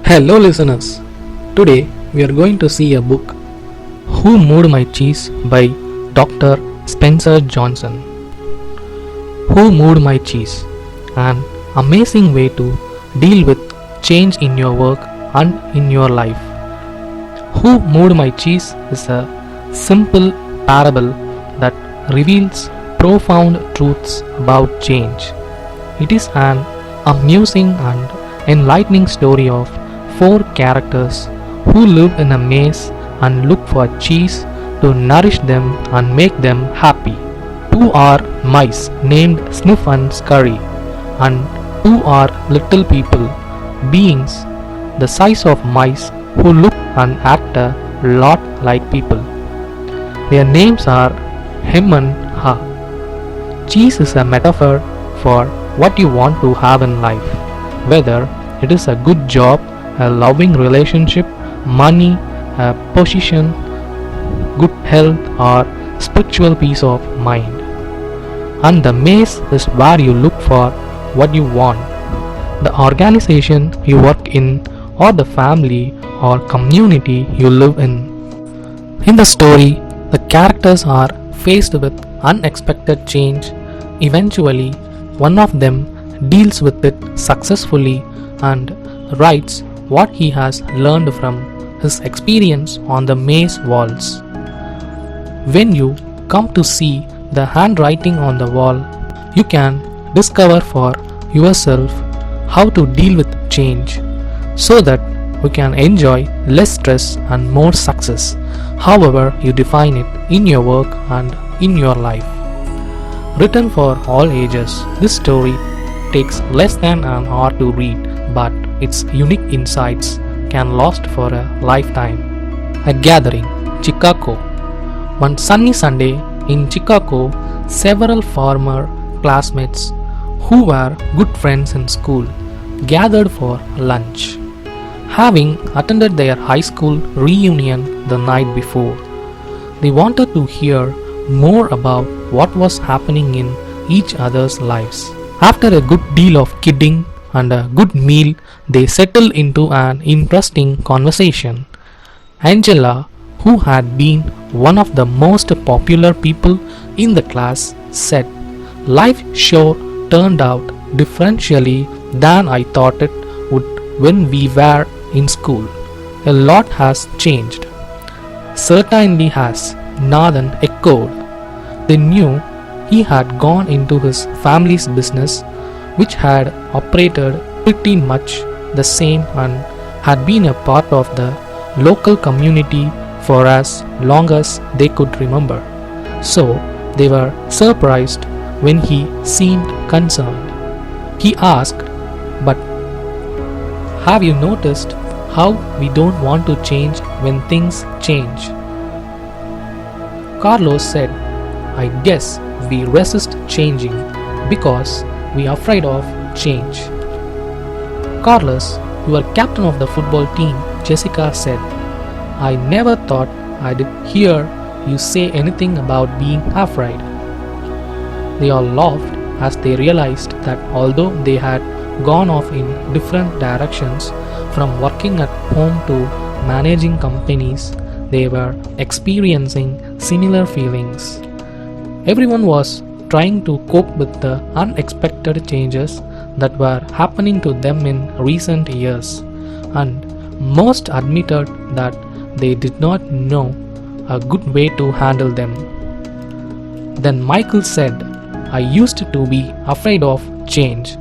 Hello, listeners. Today we are going to see a book, Who Moved My Cheese by Dr. Spencer Johnson. Who Moved My Cheese? An amazing way to deal with change in your work and in your life. Who Moved My Cheese is a simple parable that reveals profound truths about change. It is an amusing and enlightening story of four characters who live in a maze and look for cheese to nourish them and make them happy. Two are mice named Sniff and Scurry, and two are little people, beings the size of mice who look and act a lot like people. Their names are Hem and Ha. Cheese is a metaphor for what you want to have in life, whether it is a good job, a loving relationship, money, a position, good health, or spiritual peace of mind. And the maze is where you look for what you want. The organization you work in, or the family or community you live in. In the story, the characters are faced with unexpected change. Eventually, one of them deals with it successfully and writes what he has learned from his experience on the maze walls. When you come to see the handwriting on the wall, you can discover for yourself how to deal with change so that you can enjoy less stress and more success, however you define it in your work and in your life. Written for all ages, this story takes less than an hour to read, but its unique insights can last for a lifetime. A gathering, Chicago. One sunny Sunday in Chicago, several former classmates who were good friends in school gathered for lunch. Having attended their high school reunion the night before, they wanted to hear more about what was happening in each other's lives. After a good deal of kidding and a good meal, they settled into an interesting conversation. Angela, who had been one of the most popular people in the class, said, "Life sure turned out differentially than I thought it would when we were in school. A lot has changed." "Certainly has," Nathan echoed. They knew he had gone into his family's business, which had operated pretty much the same and had been a part of the local community for as long as they could remember. So they were surprised when he seemed concerned. He asked, "But have you noticed how we don't want to change when things change?" Carlos said, "I guess we resist changing because we are afraid of change." "Carlos, you are captain of the football team," Jessica said. "I never thought I'd hear you say anything about being afraid." They all laughed as they realized that although they had gone off in different directions, from working at home to managing companies, they were experiencing similar feelings. Everyone was trying to cope with the unexpected changes that were happening to them in recent years, and most admitted that they did not know a good way to handle them. Then Michael said, "I used to be afraid of change.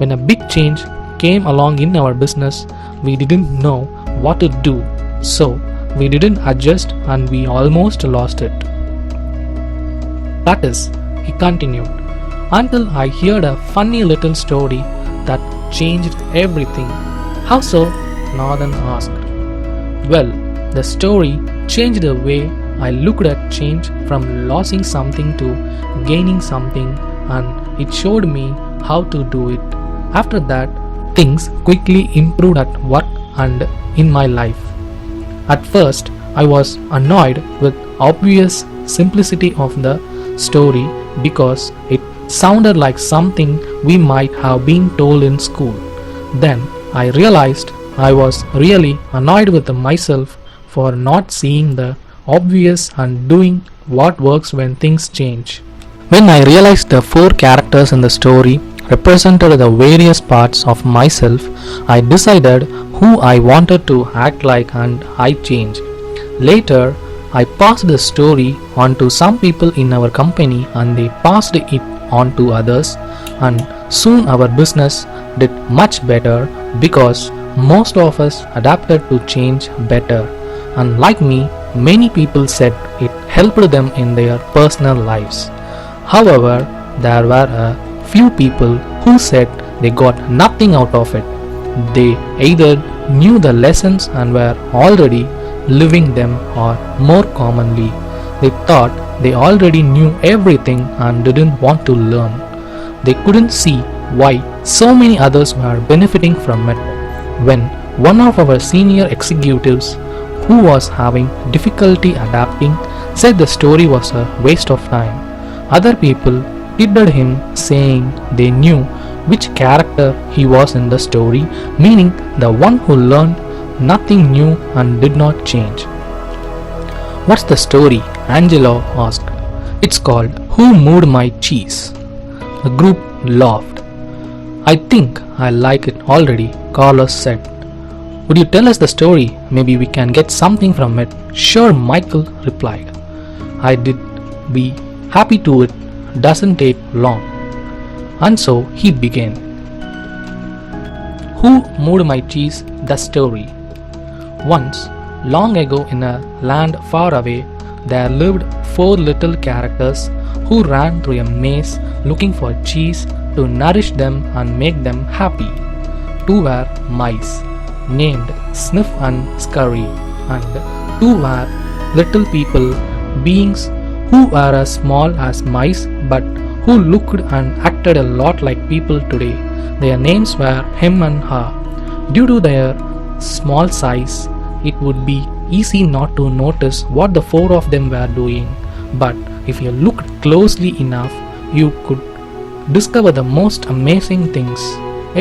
When a big change came along in our business, we didn't know what to do, so we didn't adjust and we almost lost it. That is," he continued, "until I heard a funny little story that changed everything." "How so?" Nathan asked. "Well, the story changed the way I looked at change from losing something to gaining something, and it showed me how to do it. After that, things quickly improved at work and in my life. At first, I was annoyed with obvious simplicity of the story because it sounded like something we might have been told in school. Then I realized I was really annoyed with myself for not seeing the obvious and doing what works when things change. When I realized the four characters in the story represented the various parts of myself, I decided who I wanted to act like and I changed. Later, I passed the story on to some people in our company and they passed it on to others, and soon our business did much better because most of us adapted to change better, and like me, many people said it helped them in their personal lives. However, there were a few people who said they got nothing out of it. They either knew the lessons and were already living them, or more commonly, they thought they already knew everything and didn't want to learn. They couldn't see why so many others were benefiting from it. When one of our senior executives, who was having difficulty adapting, said the story was a waste of time, other people twitted him, saying they knew which character he was in the story, meaning the one who learned nothing new and did not change. "What's the story?" Angelo asked. "It's called Who Moved My Cheese." The group laughed. "I think I like it already," Carlos said. "Would you tell us the story? Maybe we can get something from it." "Sure," Michael replied. "I did be happy to. It doesn't take long." And so he began. Who moved my cheese? The story. Once, long ago in a land far away, there lived four little characters who ran through a maze looking for cheese to nourish them and make them happy. Two were mice, named Sniff and Scurry, and two were little people, beings who were as small as mice but who looked and acted a lot like people today. Their names were Hem and Ha. Due to their small size, it would be easy not to notice what the four of them were doing, but if you looked closely enough, you could discover the most amazing things.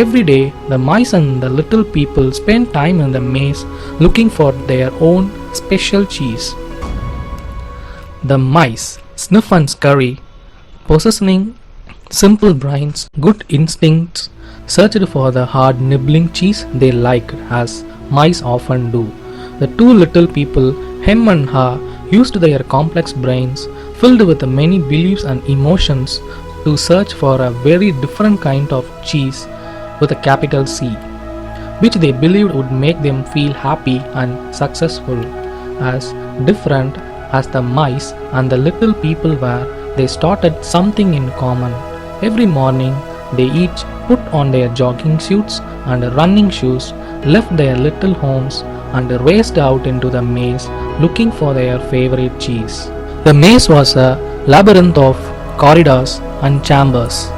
Every day, the mice and the little people spent time in the maze looking for their own special cheese. The mice, Sniff and Scurry, possessing simple brains, good instincts, searched for the hard nibbling cheese they liked, as mice often do. The two little people, Hem and Ha, used their complex brains, filled with many beliefs and emotions, to search for a very different kind of cheese with a capital C, which they believed would make them feel happy and successful. As different as the mice and the little people were, they started something in common. Every morning, they each put on their jogging suits and running shoes, left their little homes, and raced out into the maze looking for their favorite cheese. The maze was a labyrinth of corridors and chambers,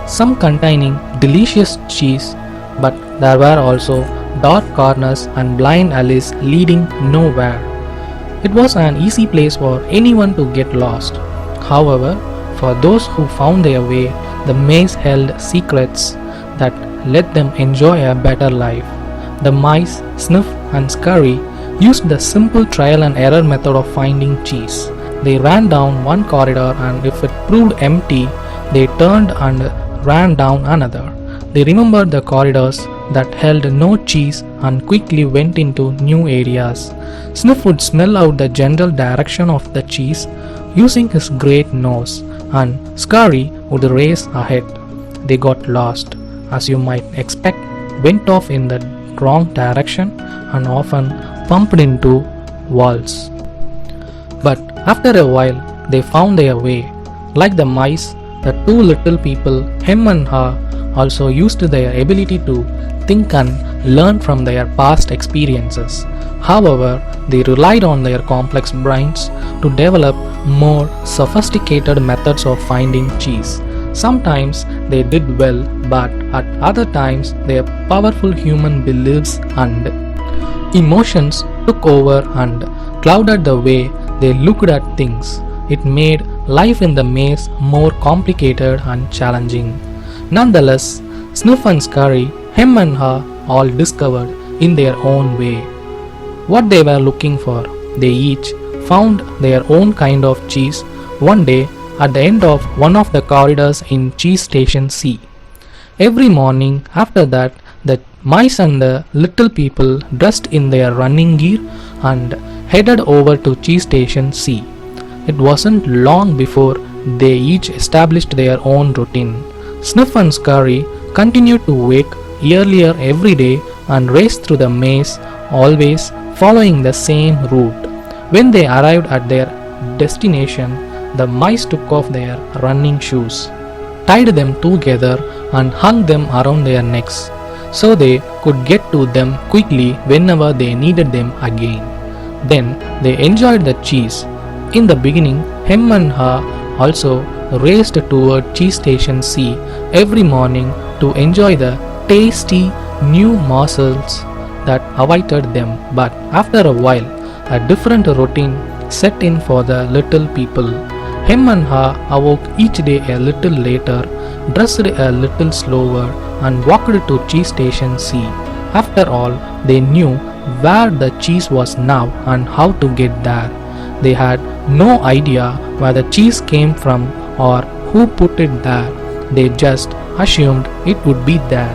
some containing delicious cheese, but there were also dark corners and blind alleys leading nowhere. It was an easy place for anyone to get lost. However, for those who found their way, the maze held secrets that let them enjoy a better life. The mice, Sniff and Scurry, used the simple trial and error method of finding cheese. They ran down one corridor, and if it proved empty, they turned and ran down another. They remembered the corridors that held no cheese and quickly went into new areas. Sniff would smell out the general direction of the cheese using his great nose, and Scurry would race ahead. They got lost, as you might expect, went off in the wrong direction, and often bumped into walls. But after a while, they found their way. Like the mice, the two little people, Hem and Ha, also used their ability to think and learn from their past experiences. However, they relied on their complex brains to develop more sophisticated methods of finding cheese. Sometimes they did well, but at other times their powerful human beliefs and emotions took over and clouded the way they looked at things. It made life in the maze more complicated and challenging. Nonetheless, Sniff and Scurry, Hem and Ha, all discovered in their own way what they were looking for. They each found their own kind of cheese one day at the end of one of the corridors in Cheese Station C. Every morning after that, the mice and the little people dressed in their running gear and headed over to Cheese Station C. It wasn't long before they each established their own routine. Sniff and Scurry continued to wake earlier every day and race through the maze, always following the same route. When they arrived at their destination, the mice took off their running shoes, tied them together and hung them around their necks so they could get to them quickly whenever they needed them again. Then they enjoyed the cheese. In the beginning, Hem and Ha also raced toward Cheese Station C every morning to enjoy the tasty new morsels that awaited them, but after a while, a different routine set in for the little people. Hem and Ha awoke each day a little later, dressed a little slower, and walked to Cheese Station C. After all, they knew where the cheese was now and how to get there. They had no idea where the cheese came from or who put it there. They just assumed it would be there.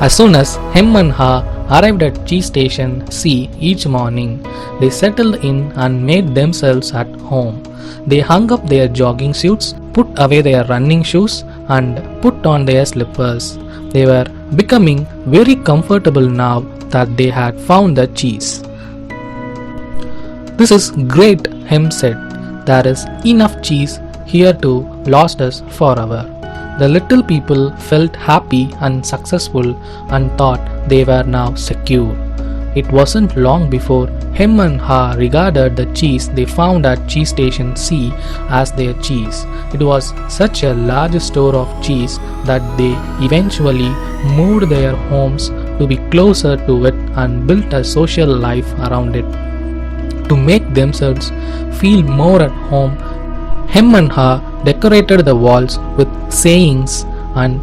As soon as Hem and Ha arrived at Cheese Station C each morning, they settled in and made themselves at home. They hung up their jogging suits, put away their running shoes, and put on their slippers. They were becoming very comfortable now that they had found the cheese. "This is great," Hem said. "There is enough cheese here to last us forever." The little people felt happy and successful and thought they were now secure. It wasn't long before Hem and Ha regarded the cheese they found at Cheese Station C as their cheese. It was such a large store of cheese that they eventually moved their homes to be closer to it and built a social life around it. To make themselves feel more at home, Hem and Ha decorated the walls with sayings and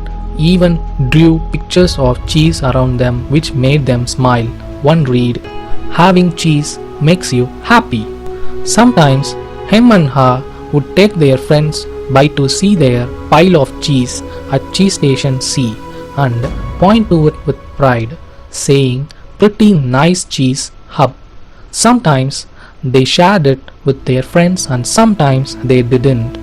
even drew pictures of cheese around them which made them smile. One read, "Having cheese makes you happy." Sometimes Hem and Ha would take their friends by to see their pile of cheese at Cheese Station C and point to it with pride, saying, "Pretty nice cheese, hub." Sometimes they shared it with their friends and sometimes they didn't.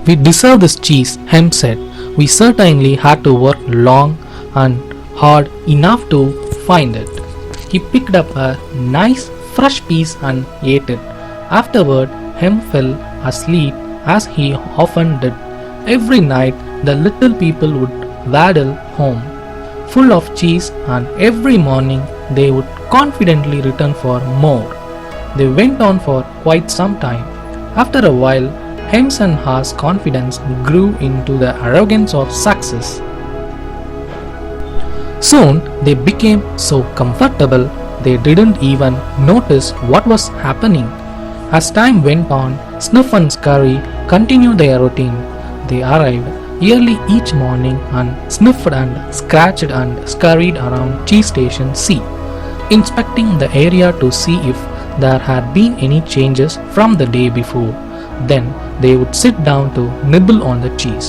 "We deserve this cheese," Hem said. "We certainly had to work long and hard enough to find it." He picked up a nice fresh piece and ate it. Afterward, Hem fell asleep as he often did. Every night, the little people would waddle home, full of cheese, and every morning they would confidently return for more. They went on for quite some time. After a while, Hem's and Ha's confidence grew into the arrogance of success. Soon they became so comfortable they didn't even notice what was happening. As time went on, Sniff and Scurry continued their routine. They arrived early each morning and sniffed and scratched and scurried around Cheese Station C, inspecting the area to see if there had been any changes from the day before. Then they would sit down to nibble on the cheese.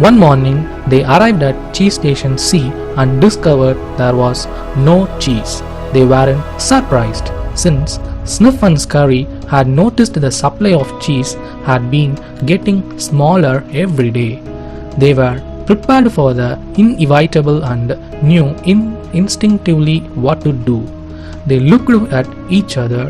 One morning, they arrived at Cheese Station C and discovered there was no cheese. They weren't surprised, since Sniff and Scurry had noticed the supply of cheese had been getting smaller every day. They were prepared for the inevitable and knew instinctively what to do. They looked at each other,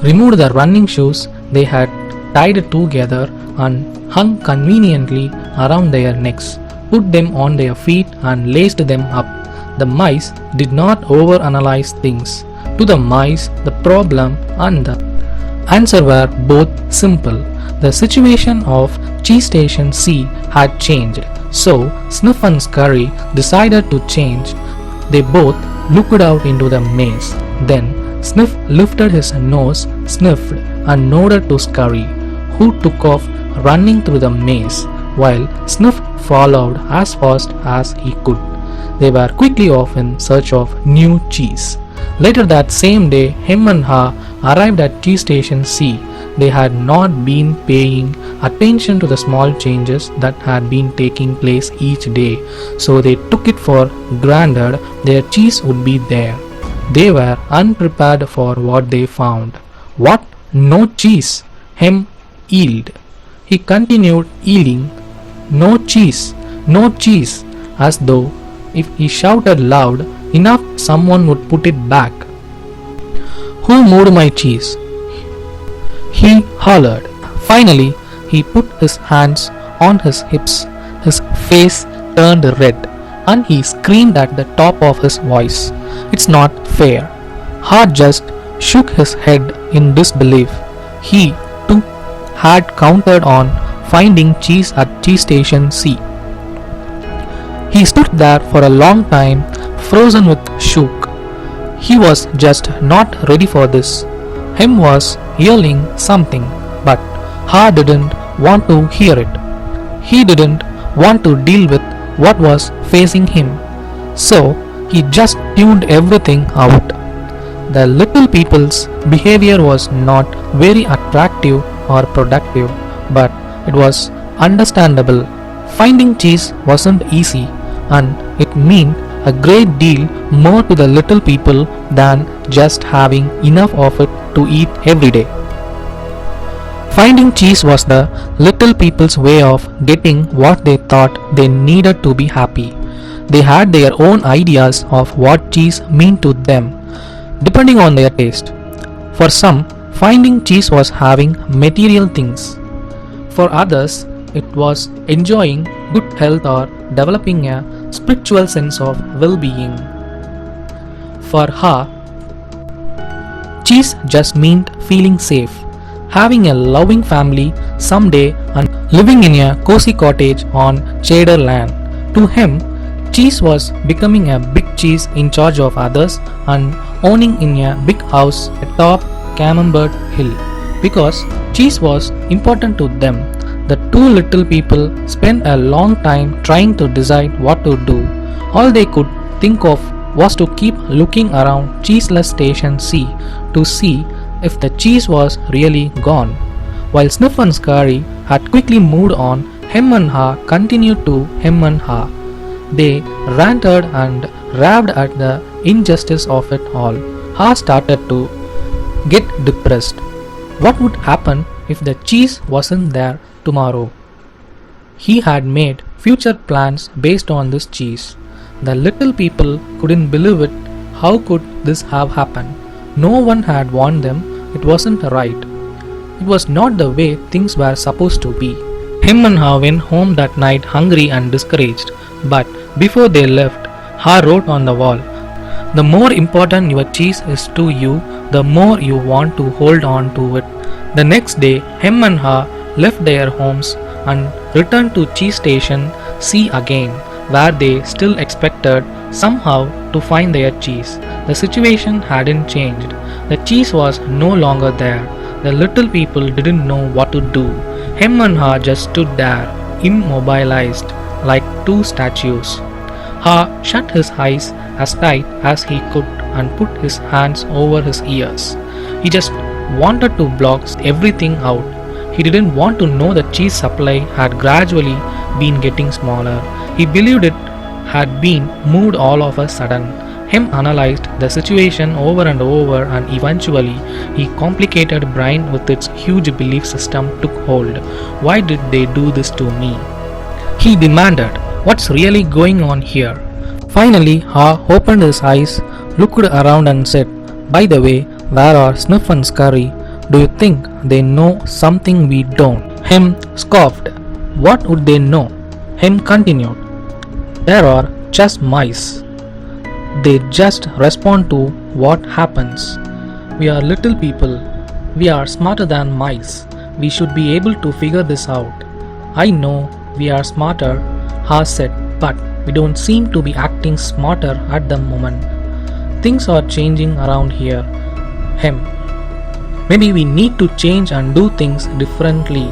removed the running shoes they had tied together and hung conveniently around their necks, put them on their feet and laced them up. The mice did not overanalyze things. To the mice, the problem and the answer were both simple. The situation of Cheese Station C had changed, so Sniff and Scurry decided to change. They both looked out into the maze. Then Sniff lifted his nose, sniffed, and nodded to Scurry, who took off running through the maze, while Sniff followed as fast as he could. They were quickly off in search of new cheese. Later that same day, him and her arrived at cheese station C. They had not been paying attention to the small changes that had been taking place each day, so they took it for granted their cheese would be there. They were unprepared for what they found. What? No cheese? Him yelled. He continued yelling, no cheese, no cheese, as though if he shouted loud enough someone would put it back. Who moved my cheese? He hollered. Finally, he put his hands on his hips. His face turned red, and he screamed at the top of his voice. It's not fair. Hart just shook his head in disbelief. He, too, had counted on finding cheese at cheese station C. He stood there for a long time, frozen with shock. He was just not ready for this. Him was yelling something, but Ha didn't want to hear it. He didn't want to deal with what was facing him. So he just tuned everything out. The little people's behavior was not very attractive or productive, but it was understandable. Finding cheese wasn't easy, and it meant a great deal more to the little people than just having enough of it to eat every day. Finding cheese was the little people's way of getting what they thought they needed to be happy. They had their own ideas of what cheese meant to them, depending on their taste. For some, finding cheese was having material things. For others, it was enjoying good health or developing a spiritual sense of well-being. For her, cheese just meant feeling safe, having a loving family someday, and living in a cozy cottage on Cheddar land. To him, cheese was becoming a big cheese in charge of others and owning in a big house atop Camembert Hill. Because cheese was important to them, the two little people spent a long time trying to decide what to do. All they could think of was to keep looking around cheeseless station C to see if the cheese was really gone. While Sniff and Scary had quickly moved on, Hem and Ha continued to hem and ha. They ranted and raved at the injustice of it all. Ha started to get depressed. What would happen if the cheese wasn't there tomorrow? He had made future plans based on this cheese. The little people couldn't believe it. How could this have happened? No one had warned them it wasn't right. It was not the way things were supposed to be. Him and Ha went home that night hungry and discouraged. But before they left, Ha wrote on the wall, "The more important your cheese is to you, the more you want to hold on to it." The next day, Hem and Ha left their homes and returned to cheese station C again, where they still expected somehow to find their cheese. The situation hadn't changed. The cheese was no longer there. The little people didn't know what to do. Hem and Ha just stood there, immobilized, like two statues. Ha shut his eyes as tight as he could and put his hands over his ears. He just wanted to block everything out. He didn't want to know the cheese supply had gradually been getting smaller. He believed it had been moved all of a sudden. Him analyzed the situation over and over, and eventually his complicated brain with its huge belief system took hold. Why did they do this to me? He demanded, what's really going on here? Finally, Ha opened his eyes, looked around and said, by the way, where are Sniff and Scurry? Do you think they know something we don't? Him scoffed. What would they know? Him continued. There are just mice. They just respond to what happens. We are little people. We are smarter than mice. We should be able to figure this out. I know we are smarter, Ha said, but we don't seem to be acting smarter at the moment. Things are changing around here. Hem. Maybe we need to change and do things differently.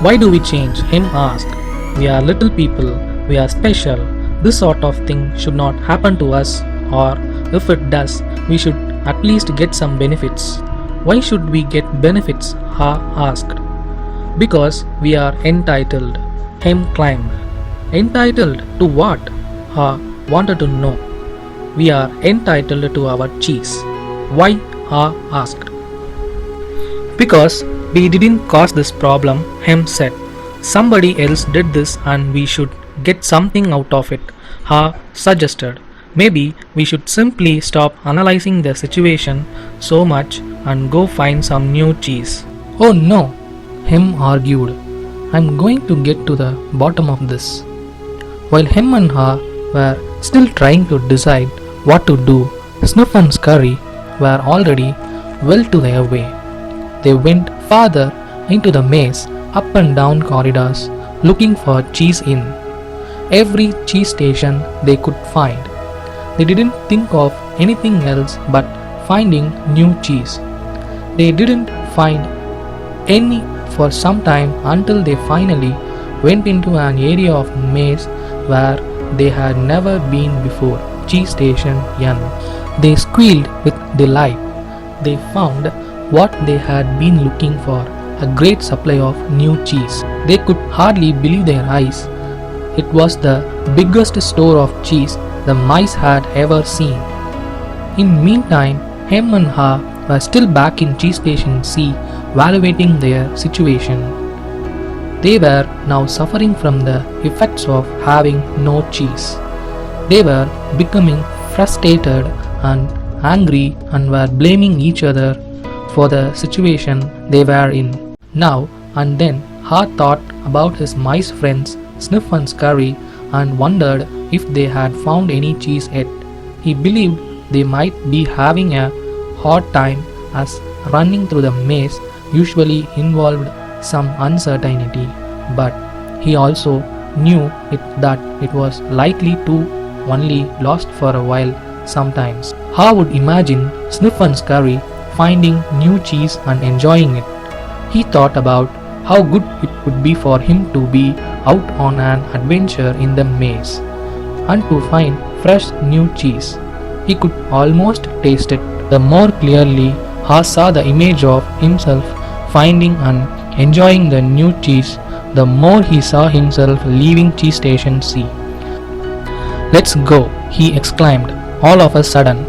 Why do we change? Him asked. We are little people. We are special. This sort of thing should not happen to us, or if it does, we should at least get some benefits. Why should we get benefits? Ha asked. Because we are entitled, Hem claimed. Entitled to what? Ha wanted to know. We are entitled to our cheese. Why? Ha asked. Because we didn't cause this problem, Hem said. Somebody else did this and we should get something out of it, Ha suggested. Maybe we should simply stop analyzing the situation so much and go find some new cheese. Oh no, Hem argued. I'm going to get to the bottom of this. While Hem and Ha were still trying to decide what to do, Sniff and Scurry were already well to their way. They went farther into the maze, up and down corridors, looking for cheese in every cheese station they could find. They didn't think of anything else but finding new cheese. They didn't find any for some time until they finally went into an area of maze where they had never been before, Cheese Station N. They squealed with delight. They found what they had been looking for, a great supply of new cheese. They could hardly believe their eyes. It was the biggest store of cheese the mice had ever seen. In meantime, Hem and Ha were still back in Cheese Station C, evaluating their situation. They were now suffering from the effects of having no cheese. They were becoming frustrated and angry and were blaming each other for the situation they were in. Now and then, Ha thought about his mice friends Sniff and Scurry and wondered if they had found any cheese yet. He believed they might be having a hard time as running through the maze usually involved some uncertainty, but he also knew that it was likely to only last for a while sometimes. Ha would imagine Sniff and Scurry finding new cheese and enjoying it. He thought about how good it would be for him to be out on an adventure in the maze and to find fresh new cheese. He could almost taste it. The more clearly Ha saw the image of himself finding and enjoying the new cheese, the more he saw himself leaving Cheese Station C. Let's go, he exclaimed all of a sudden.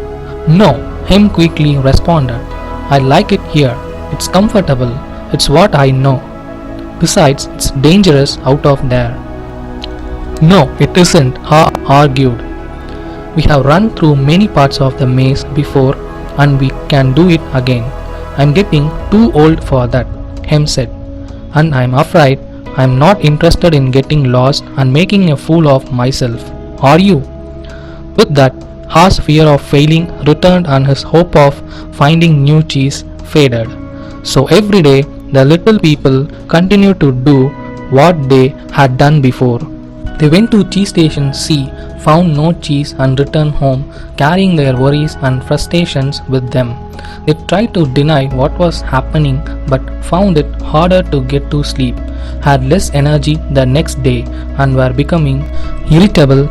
No, Hem quickly responded. I like it here. It's comfortable. It's what I know. Besides, it's dangerous out of there. No, it isn't, Ha argued. We have run through many parts of the maze before and we can do it again. I'm getting too old for that, Hem said. And I'm afraid I'm not interested in getting lost and making a fool of myself. Are you? With that, Ha's fear of failing returned and his hope of finding new cheese faded. So every day, the little people continued to do what they had done before. They went to Cheese Station C, found no cheese and returned home carrying their worries and frustrations with them. They tried to deny what was happening but found it harder to get to sleep, had less energy the next day and were becoming irritable.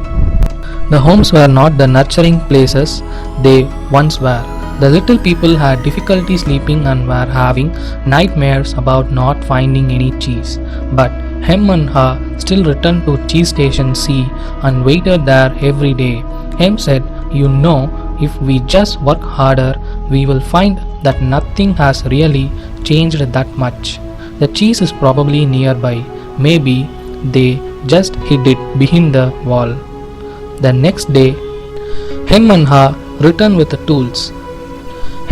The homes were not the nurturing places they once were. The little people had difficulty sleeping and were having nightmares about not finding any cheese. But Hem and Ha still returned to Cheese Station C and waited there every day. Hem said, you know, if we just work harder, we will find that nothing has really changed that much. The cheese is probably nearby. Maybe they just hid it behind the wall. The next day, Hem and Ha returned with the tools.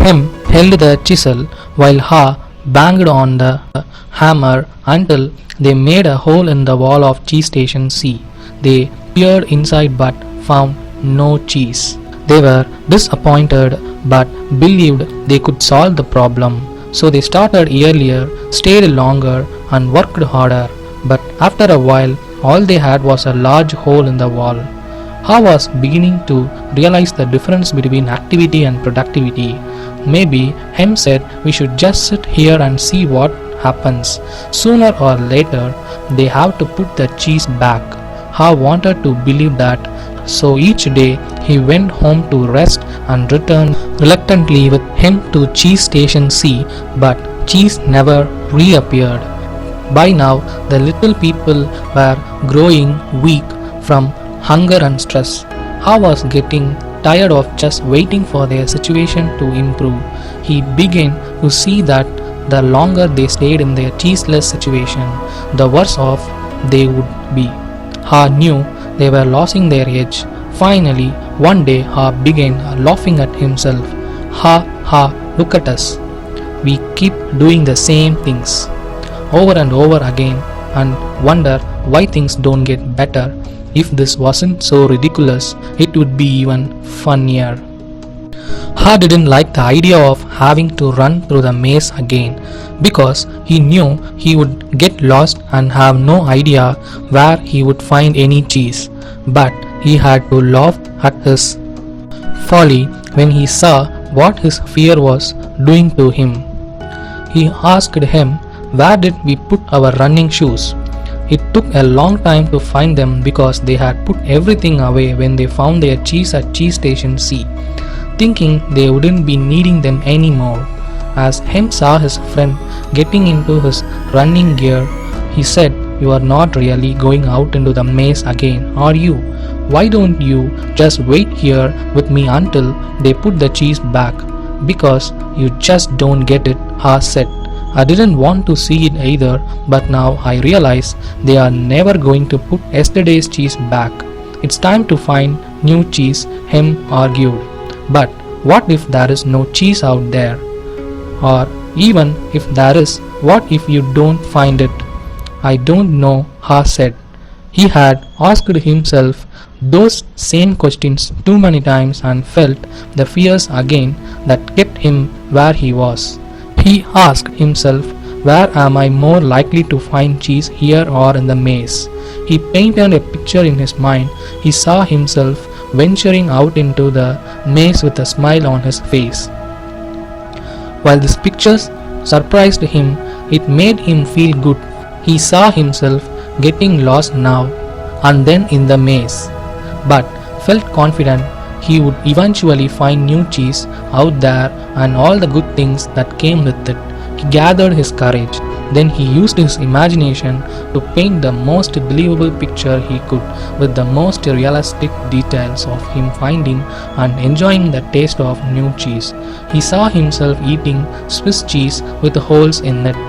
Hem held the chisel while Ha banged on the hammer until they made a hole in the wall of Cheese Station C. They peered inside but found no cheese. They were disappointed but believed they could solve the problem. So they started earlier, stayed longer and worked harder. But after a while, all they had was a large hole in the wall. Ha was beginning to realize the difference between activity and productivity. Maybe Hem said we should just sit here and see what happens. Sooner or later, they have to put the cheese back. Ha wanted to believe that, so each day he went home to rest and returned reluctantly with him to cheese station C, but cheese never reappeared. By now, the little people were growing weak from hunger and stress. Ha was getting tired of just waiting for their situation to improve. He began to see that the longer they stayed in their cheeseless situation, the worse off they would be. Ha knew they were losing their edge. Finally, one day Ha began laughing at himself. Ha, ha, look at us. We keep doing the same things over and over again and wonder why things don't get better. If this wasn't so ridiculous, it would be even funnier. Ha didn't like the idea of having to run through the maze again because he knew he would get lost and have no idea where he would find any cheese. But he had to laugh at his folly when he saw what his fear was doing to him. He asked him, "Where did we put our running shoes?" It took a long time to find them because they had put everything away when they found their cheese at cheese station C, thinking they wouldn't be needing them anymore. As Hem saw his friend getting into his running gear, he said, "You are not really going out into the maze again, are you? Why don't you just wait here with me until they put the cheese back? Because you just don't get it," Ha said. "I didn't want to see it either, but now I realize they are never going to put yesterday's cheese back. It's time to find new cheese," Hem argued. "But what if there is no cheese out there? Or even if there is, what if you don't find it?" "I don't know," Ha said. He had asked himself those same questions too many times and felt the fears again that kept him where he was. He asked himself, "Where am I more likely to find cheese, here or in the maze?" He painted a picture in his mind. He saw himself venturing out into the maze with a smile on his face. While this picture surprised him, it made him feel good. He saw himself getting lost now and then in the maze, but felt confident he would eventually find new cheese out there and all the good things that came with it. He gathered his courage. Then he used his imagination to paint the most believable picture he could with the most realistic details of him finding and enjoying the taste of new cheese. He saw himself eating Swiss cheese with holes in it,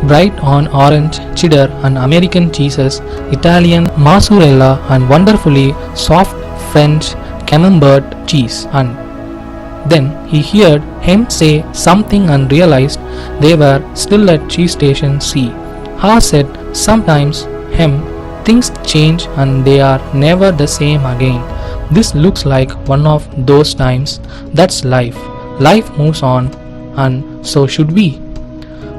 bright on orange cheddar and American cheeses, Italian mozzarella and wonderfully soft French camembert cheese. And then he heard him say something and realized they were still at cheese station C. Ha said, "Sometimes, Hem, things change and they are never the same again. This looks like one of those times. That's life. Life moves on, and so should we."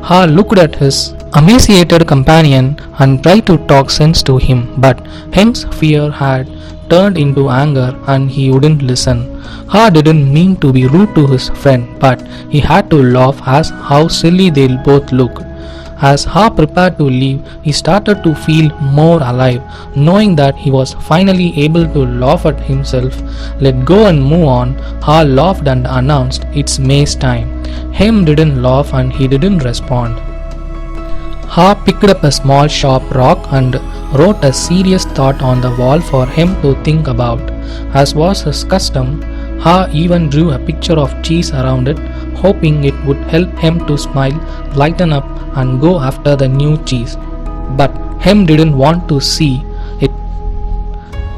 Ha looked at his emaciated companion and tried to talk sense to him, but Hem's fear had turned into anger and he wouldn't listen. Ha didn't mean to be rude to his friend, but he had to laugh at how silly they both looked. As Ha prepared to leave, he started to feel more alive, knowing that he was finally able to laugh at himself. Let go and move on. Ha laughed and announced, "It's maze time." Hem didn't laugh and he didn't respond. Ha picked up a small sharp rock and wrote a serious thought on the wall for him to think about. As was his custom, Ha even drew a picture of cheese around it, hoping it would help him to smile, lighten up and go after the new cheese. But Hem didn't want to see it.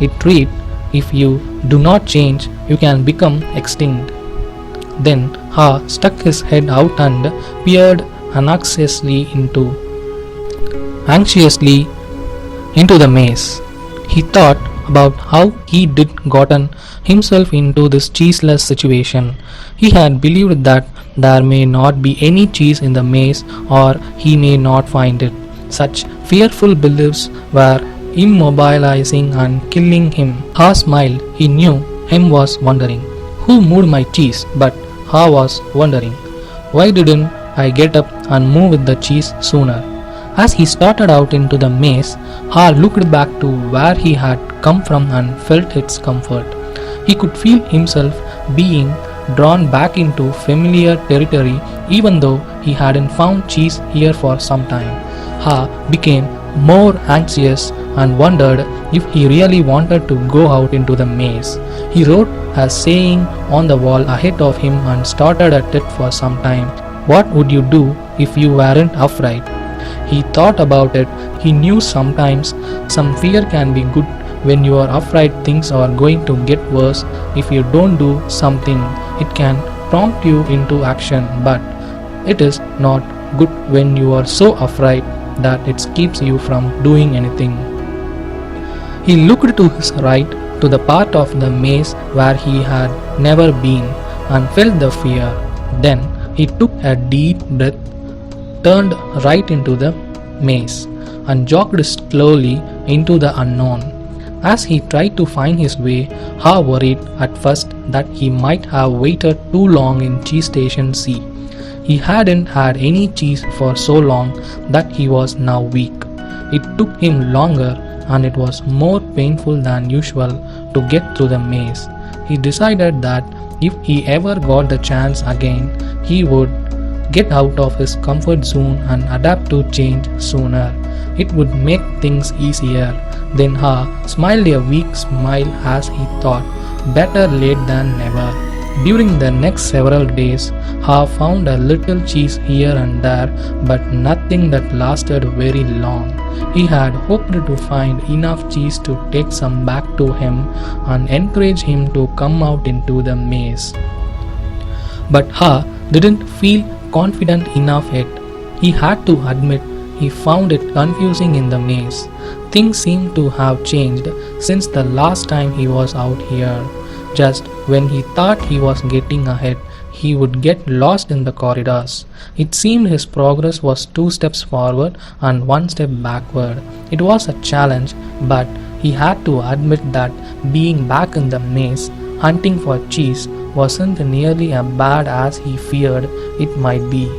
It read, "If you do not change, you can become extinct." Then Ha stuck his head out and peered anxiously into the maze. He thought about how he did gotten himself into this cheeseless situation. He had believed that there may not be any cheese in the maze or he may not find it. Such fearful beliefs were immobilizing and killing him. Ha smiled. He knew Hem was wondering, "Who moved my cheese?" But Ha was wondering, "Why didn't I get up and move with the cheese sooner?" As he started out into the maze, Ha looked back to where he had come from and felt its comfort. He could feel himself being drawn back into familiar territory even though he hadn't found cheese here for some time. Ha became more anxious and wondered if he really wanted to go out into the maze. He wrote a saying on the wall ahead of him and started at it for some time. What would you do if you weren't afraid? He thought about it. He knew sometimes some fear can be good when you are afraid things are going to get worse. If you don't do something, it can prompt you into action, but it is not good when you are so afraid that it keeps you from doing anything. He looked to his right to the part of the maze where he had never been and felt the fear. Then he took a deep breath, turned right into the maze, and jogged slowly into the unknown. As he tried to find his way, Ha worried at first that he might have waited too long in cheese station C. He hadn't had any cheese for so long that he was now weak. It took him longer and it was more painful than usual to get through the maze. He decided that if he ever got the chance again, he would get out of his comfort zone and adapt to change sooner. It would make things easier. Then Ha smiled a weak smile as he thought, better late than never. During the next several days, Ha found a little cheese here and there, but nothing that lasted very long. He had hoped to find enough cheese to take some back to him and encourage him to come out into the maze. But Ha didn't feel confident enough yet. He had to admit he found it confusing in the maze. Things seemed to have changed since the last time he was out here. Just when he thought he was getting ahead, he would get lost in the corridors. It seemed his progress was 2 steps forward and 1 step backward. It was a challenge, but he had to admit that being back in the maze, hunting for cheese, wasn't nearly as bad as he feared it might be.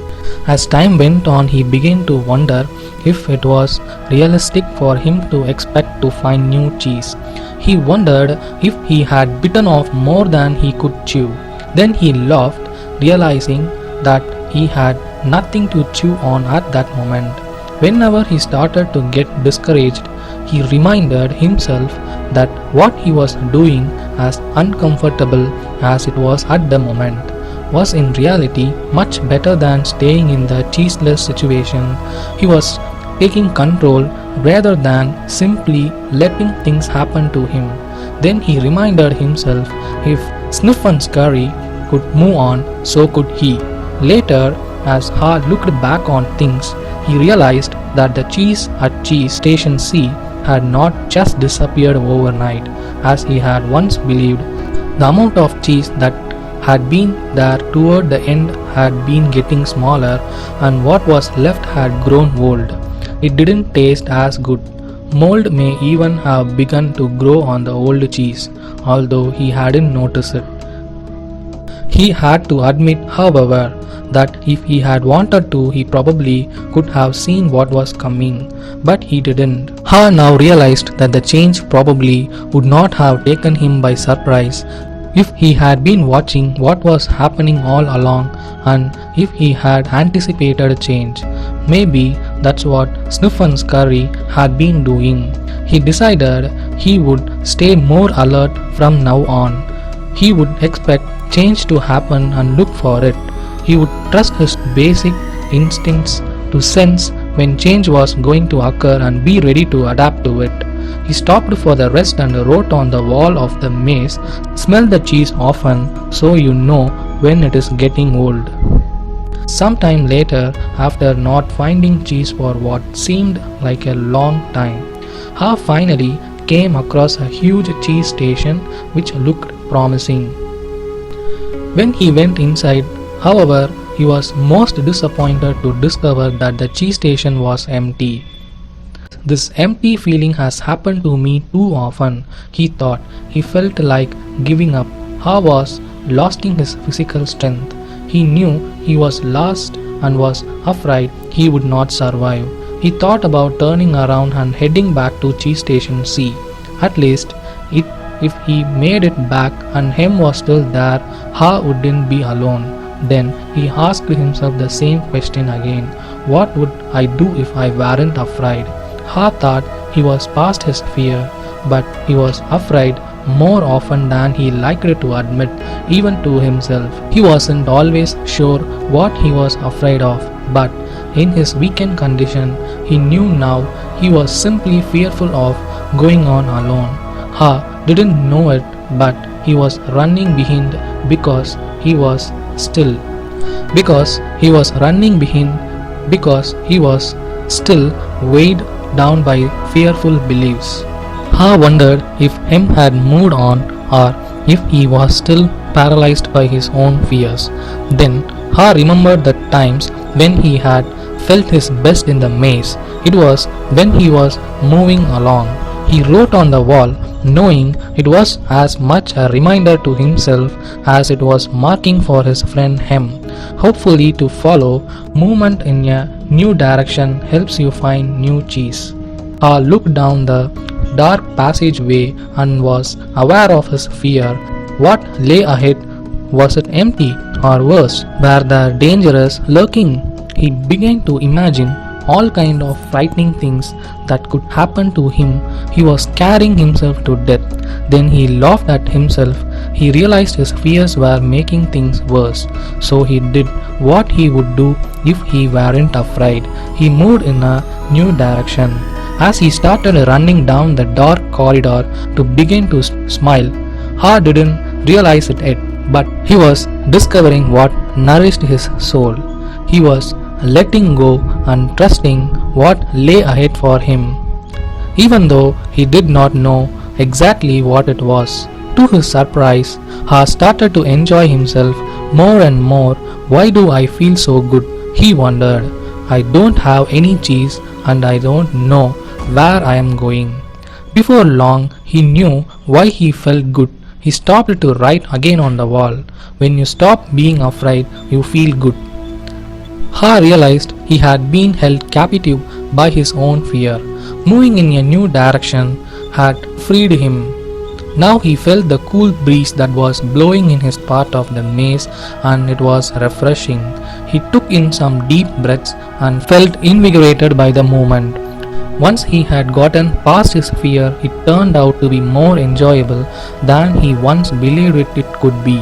As time went on, he began to wonder if it was realistic for him to expect to find new cheese. He wondered if he had bitten off more than he could chew. Then he laughed, realizing that he had nothing to chew on at that moment. Whenever he started to get discouraged, he reminded himself that what he was doing, as uncomfortable as it was at the moment, was in reality much better than staying in the cheeseless situation. He was taking control rather than simply letting things happen to him. Then he reminded himself, if Sniff and Scurry could move on, so could he. Later, as Ha looked back on things, he realized that the cheese at cheese station C had not just disappeared overnight as he had once believed. The amount of cheese that had been there toward the end had been getting smaller, and what was left had grown old. It didn't taste as good. Mold may even have begun to grow on the old cheese, although he hadn't noticed it. He had to admit, however, that if he had wanted to, he probably could have seen what was coming, but he didn't. Ha now realized that the change probably would not have taken him by surprise if he had been watching what was happening all along, and if he had anticipated change. Maybe that's what Sniff and Scurry had been doing. He decided he would stay more alert from now on. He would expect change to happen and look for it. He would trust his basic instincts to sense when change was going to occur and be ready to adapt to it. He stopped for the rest and wrote on the wall of the maze, "Smell the cheese often so you know when it is getting old." Sometime later, after not finding cheese for what seemed like a long time, Ha finally came across a huge cheese station which looked promising. When he went inside, however, he was most disappointed to discover that the cheese station was empty. This empty feeling has happened to me too often, he thought. He felt like giving up. Ha was losing his physical strength. He knew he was lost and was afraid he would not survive. He thought about turning around and heading back to cheese station C. At least, it, if he made it back and Hem was still there, Ha wouldn't be alone. Then he asked himself the same question again. What would I do if I weren't afraid? Ha thought he was past his fear, but he was afraid more often than he liked to admit, even to himself. He wasn't always sure what he was afraid of, but in his weakened condition, he knew now he was simply fearful of going on alone. Ha didn't know it, but he was running behind because he was still. Because he was still weighed down by fearful beliefs. Ha wondered if Hem had moved on or if he was still paralyzed by his own fears. Then Ha remembered the times when he had felt his best in the maze. It was when he was moving along. He wrote on the wall, knowing it was as much a reminder to himself as it was marking for his friend Hem. Hopefully to follow movement in a new direction helps you find new cheese. Ha looked down the dark passageway and was aware of his fear. What lay ahead? Was it empty, or worse, were there dangers lurking? He began to imagine all kind of frightening things that could happen to him. He was scaring himself to death. Then he laughed at himself. He realized his fears were making things worse, so he did what he would do if he weren't afraid. He moved in a new direction. As he started running down the dark corridor to begin to smile, Ha didn't realize it yet, but he was discovering what nourished his soul. He was letting go and trusting what lay ahead for him, even though he did not know exactly what it was. To his surprise, Ha started to enjoy himself more and more. Why do I feel so good? He wondered. I don't have any cheese and I don't know where I am going. Before long, he knew why he felt good. He stopped to write again on the wall. When you stop being afraid, you feel good. Ha realized he had been held captive by his own fear. Moving in a new direction had freed him. Now he felt the cool breeze that was blowing in his part of the maze, and it was refreshing. He took in some deep breaths and felt invigorated by the moment. Once he had gotten past his fear, it turned out to be more enjoyable than he once believed it could be.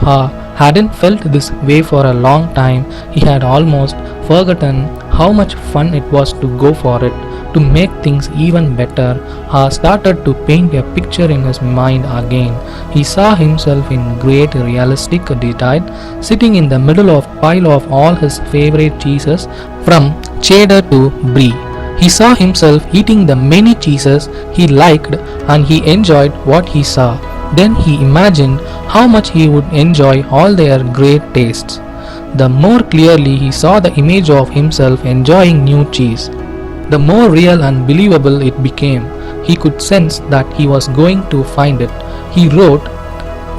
Ha hadn't felt this way for a long time. He had almost forgotten how much fun it was to go for it. To make things even better, Ha started to paint a picture in his mind again. He saw himself in great realistic detail, sitting in the middle of a pile of all his favorite cheeses from cheddar to brie. He saw himself eating the many cheeses he liked, and he enjoyed what he saw. Then he imagined how much he would enjoy all their great tastes. The more clearly he saw the image of himself enjoying new cheese, the more real and believable it became. He could sense that he was going to find it. He wrote,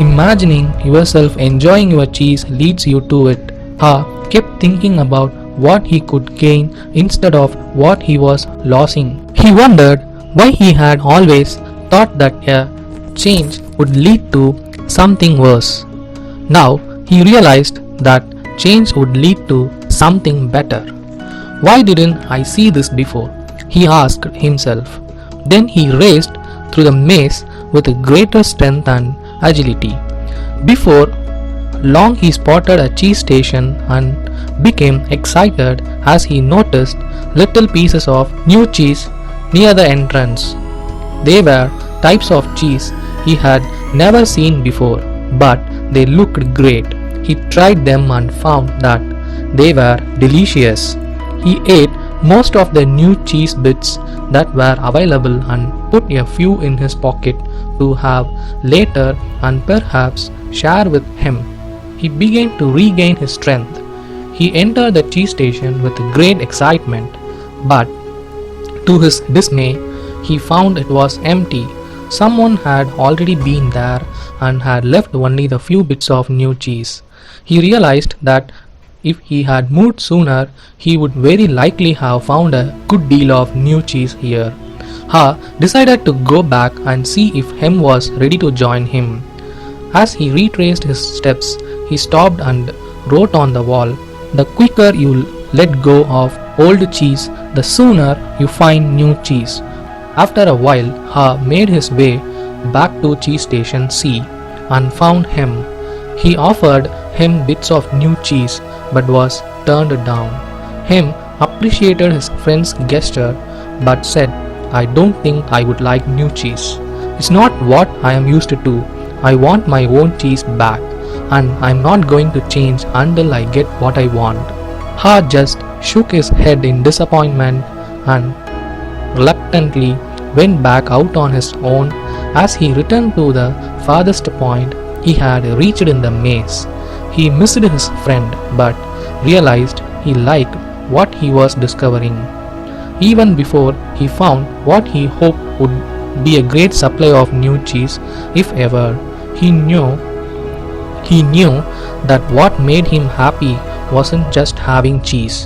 "Imagining yourself enjoying your cheese leads you to it." Ha kept thinking about what he could gain instead of what he was losing. He wondered why he had always thought that a change would lead to something worse. Now he realized that change would lead to something better. Why didn't I see this before? He asked himself. Then he raced through the maze with greater strength and agility. Before long he spotted a cheese station and became excited as he noticed little pieces of new cheese near the entrance. They were types of cheese he had never seen before, but they looked great. He tried them and found that they were delicious. He ate most of the new cheese bits that were available and put a few in his pocket to have later and perhaps share with him. He began to regain his strength. He entered the cheese station with great excitement, but to his dismay, he found it was empty. Someone had already been there and had left only the few bits of new cheese. He realized that If he had moved sooner, he would very likely have found a good deal of new cheese here. Ha decided to go back and see if Hem was ready to join him. As he retraced his steps, he stopped and wrote on the wall, "The quicker you let go of old cheese, the sooner you find new cheese." After a while, Ha made his way back to cheese station C and found Hem. He offered Hem bits of new cheese but was turned down. Hem appreciated his friend's gesture but said, "I don't think I would like new cheese. It's not what I am used to. I want my own cheese back, and I'm not going to change until I get what I want." Ha just shook his head in disappointment and reluctantly went back out on his own. As he returned to the farthest point he had reached in the maze, he missed his friend but realized he liked what he was discovering. Even before he found what he hoped would be a great supply of new cheese, if ever, he knew that what made him happy wasn't just having cheese.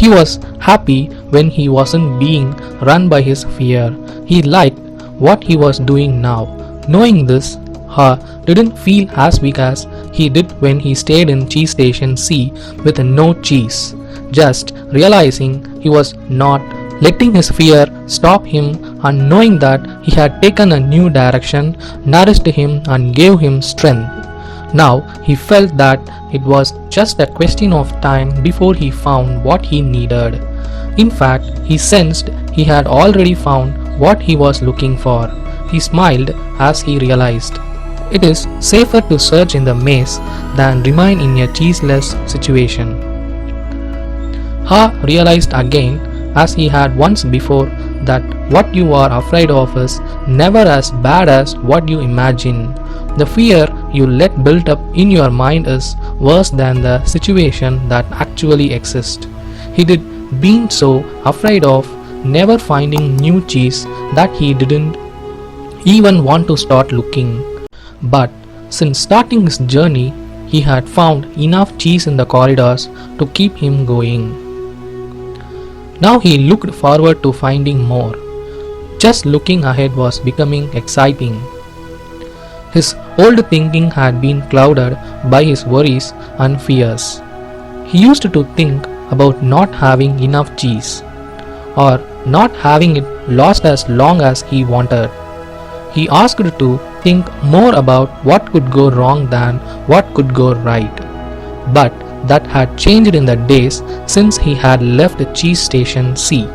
He was happy when he wasn't being run by his fear. He liked what he was doing now. Knowing this, Ha didn't feel as weak as he did when he stayed in cheese station C with no cheese. Just realizing he was not letting his fear stop him and knowing that he had taken a new direction nourished him and gave him strength. Now he felt that it was just a question of time before he found what he needed. In fact, he sensed he had already found what he was looking for. He smiled as he realized it is safer to search in the maze than remain in a cheeseless situation. Ha realized again, as he had once before, that what you are afraid of is never as bad as what you imagine. The fear you let build up in your mind is worse than the situation that actually exists. He did been so afraid of never finding new cheese that he didn't even want to start looking. But since starting his journey, he had found enough cheese in the corridors to keep him going. Now he looked forward to finding more. Just looking ahead was becoming exciting. His old thinking had been clouded by his worries and fears. He used to think about not having enough cheese, or not having it last as long as he wanted. He asked to think more about what could go wrong than what could go right. But that had changed in the days since he had left cheese station C.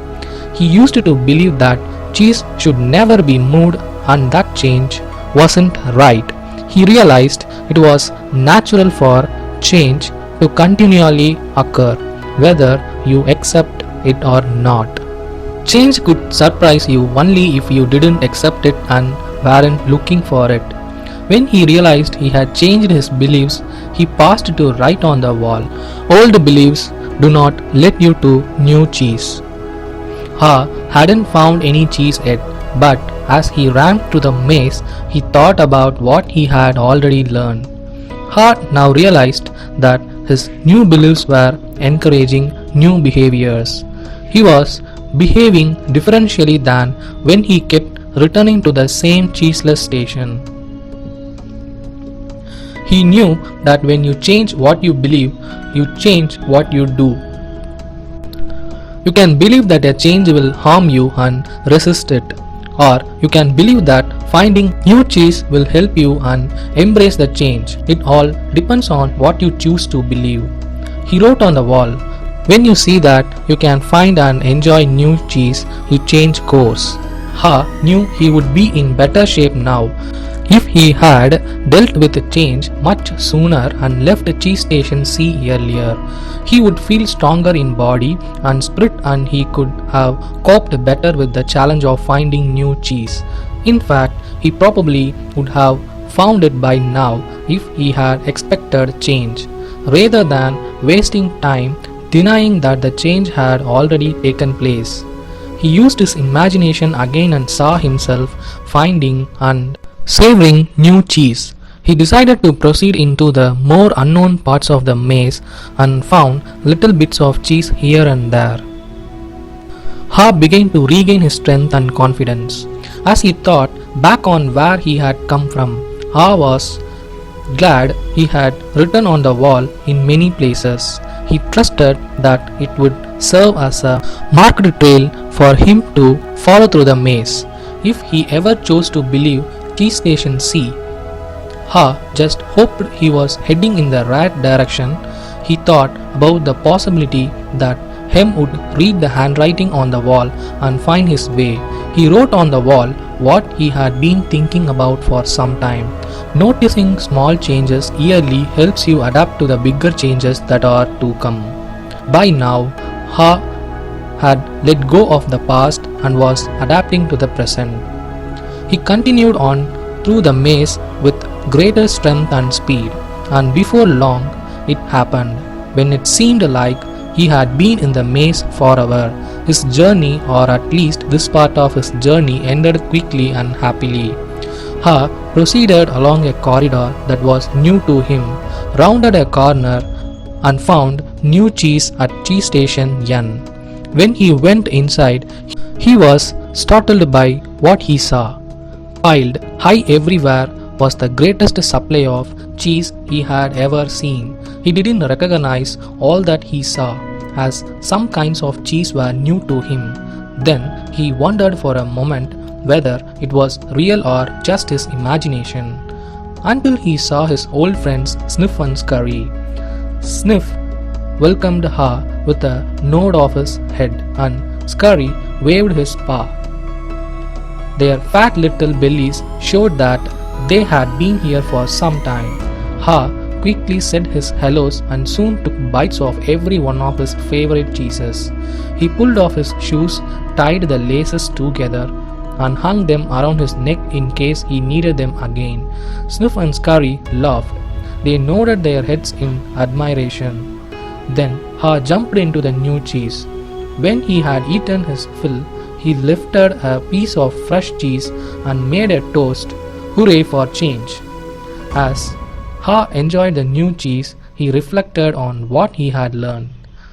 He used to believe that cheese should never be moved, and that change wasn't right. He realized it was natural for change to continually occur, whether you accept it or not. Change could surprise you only if you didn't accept it and weren't looking for it. When he realized he had changed his beliefs, he paused to write on the wall, "Old beliefs do not lead you to new cheese." Ha hadn't found any cheese yet, but as he ran through the maze, he thought about what he had already learned. Ha now realized that his new beliefs were encouraging new behaviors. He was behaving differentially than when he kept returning to the same cheeseless station. He knew that when you change what you believe, you change what you do. You can believe that a change will harm you and resist it, or you can believe that finding new cheese will help you and embrace the change. It all depends on what you choose to believe. He wrote on the wall, "When you see that you can find and enjoy new cheese, you change course." Ha knew he would be in better shape now if he had dealt with change much sooner and left cheese station C earlier. He would feel stronger in body and spirit, and he could have coped better with the challenge of finding new cheese. In fact, he probably would have found it by now if he had expected change, rather than wasting time denying that the change had already taken place. He used his imagination again and saw himself finding and savoring new cheese. He decided to proceed into the more unknown parts of the maze and found little bits of cheese here and there. Ha began to regain his strength and confidence. As he thought back on where he had come from, Ha was glad he had written on the wall in many places. He trusted that it would serve as a marked trail for him to follow through the maze. If he ever chose to believe Cheese Station C, Ha just hoped he was heading in the right direction. He thought about the possibility that Hem would read the handwriting on the wall and find his way. He wrote on the wall what he had been thinking about for some time. Noticing small changes yearly helps you adapt to the bigger changes that are to come. By now, Ha had let go of the past and was adapting to the present. He continued on through the maze with greater strength and speed, and before long it happened. When it seemed like he had been in the maze forever, his journey, or at least this part of his journey, ended quickly and happily. Ha proceeded along a corridor that was new to him, rounded a corner, and found new cheese at Cheese Station N. When he went inside, he was startled by what he saw. Piled high everywhere was the greatest supply of cheese he had ever seen. He didn't recognize all that he saw, as some kinds of cheese were new to him. Then he wondered for a moment whether it was real or just his imagination, until he saw his old friends Sniff and Scurry. Sniff welcomed Ha with a nod of his head, and Scurry waved his paw. Their fat little bellies showed that they had been here for some time. Ha quickly said his hellos and soon took bites of every one of his favorite cheeses. He pulled off his shoes, tied the laces together, and hung them around his neck in case he needed them again. Sniff and Scurry laughed. They nodded their heads in admiration. Then Ha jumped into the new cheese. When he had eaten his fill, he lifted a piece of fresh cheese and made a toast. Hooray for change! As Ha enjoyed the new cheese, he reflected on what he had learned.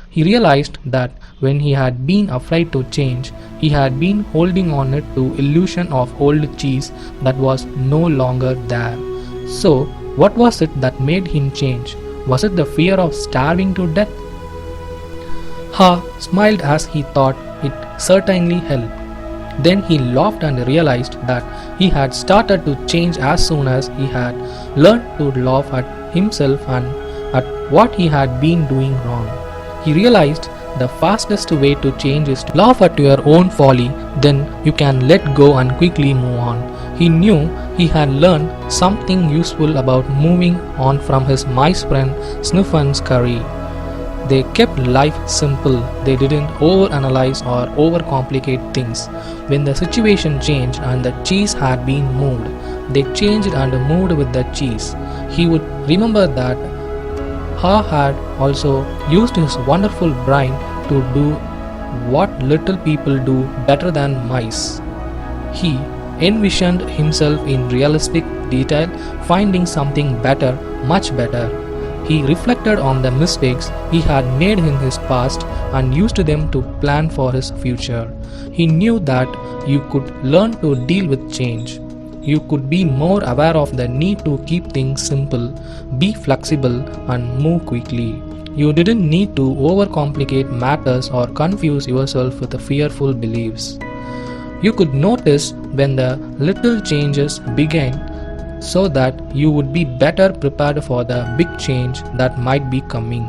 He realized that when he had been afraid to change, he had been holding on it to illusion of old cheese that was no longer there. So, what was it that made him change? Was it the fear of starving to death? Ha smiled as he thought it certainly helped. Then he laughed and realized that he had started to change as soon as he had learned to laugh at himself and at what he had been doing wrong. He realized the fastest way to change is to laugh at your own folly, then you can let go and quickly move on. He knew he had learned something useful about moving on from his mice friend Sniff and Scurry. They kept life simple. They didn't overanalyze or overcomplicate things. When the situation changed and the cheese had been moved, they changed and moved with the cheese. He would remember that Ha had also used his wonderful brain to do what little people do better than mice. He envisioned himself in realistic detail, finding something better, much better. He reflected on the mistakes he had made in his past and used them to plan for his future. He knew that you could learn to deal with change. You could be more aware of the need to keep things simple, be flexible, and move quickly. You didn't need to overcomplicate matters or confuse yourself with fearful beliefs. You could notice when the little changes began so that you would be better prepared for the big change that might be coming.